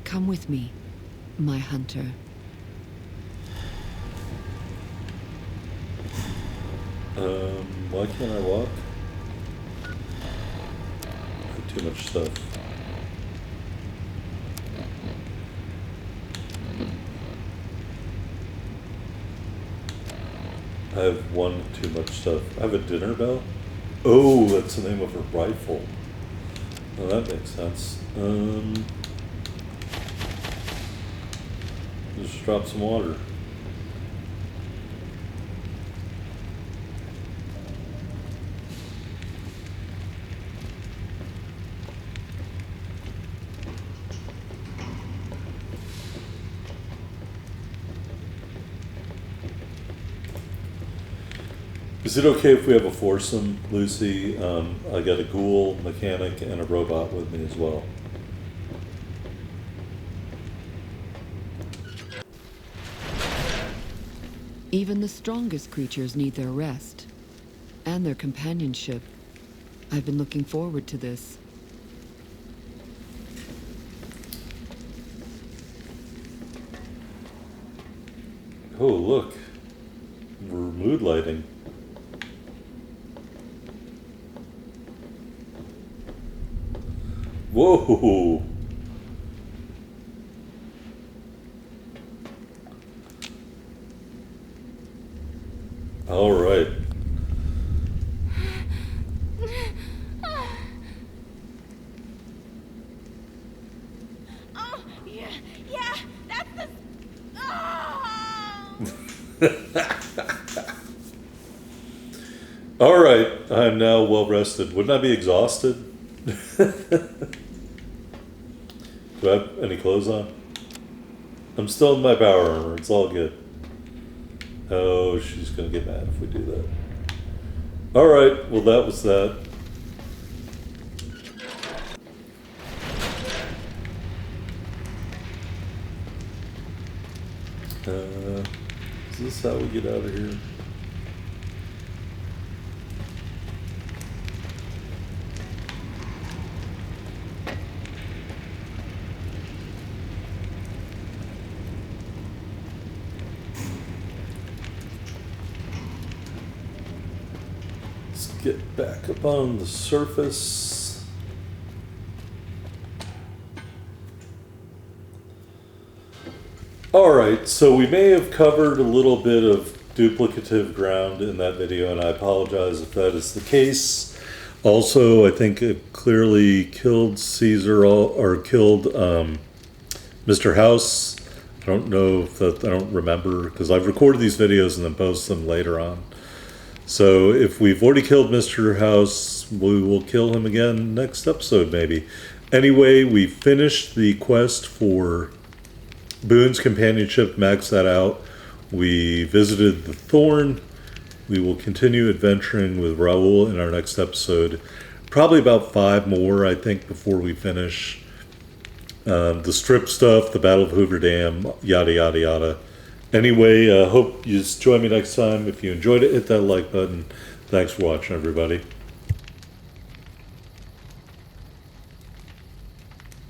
Come with me, my hunter. Why can't I walk? I have too much stuff. I have one too much stuff. I have a dinner bell? Oh, that's the name of her rifle. Well, that makes sense. Just drop some water. Is it okay if we have a foursome, Lucy? I got a ghoul, mechanic, and a robot with me as well. Even the strongest creatures need their rest, and their companionship. I've been looking forward to this. Oh, look. We're mood lighting. Whoa! All right. Oh, yeah, that's the... All right, I'm now well rested. Wouldn't I be exhausted? Do I have any clothes on? I'm still in my power armor. It's all good. Oh, she's gonna get mad if we do that. All right, well that was that. Is this how we get out of here? Let's get back up on the surface. Alright, so we may have covered a little bit of duplicative ground in that video, and I apologize if that is the case. Also, I think it clearly killed Caesar, or killed Mr. House. I don't know if that, I don't remember, because I've recorded these videos and then post them later on. So if we've already killed Mr. House, we will kill him again next episode, maybe. Anyway, we finished the quest for Boone's companionship, maxed that out. We visited the Thorn. We will continue adventuring with Raul in our next episode. Probably about 5 more, I think, before we finish. The strip stuff, the Battle of Hoover Dam, yada, yada, yada. Anyway, hope you join me next time. If you enjoyed it, hit that like button. Thanks for watching, everybody.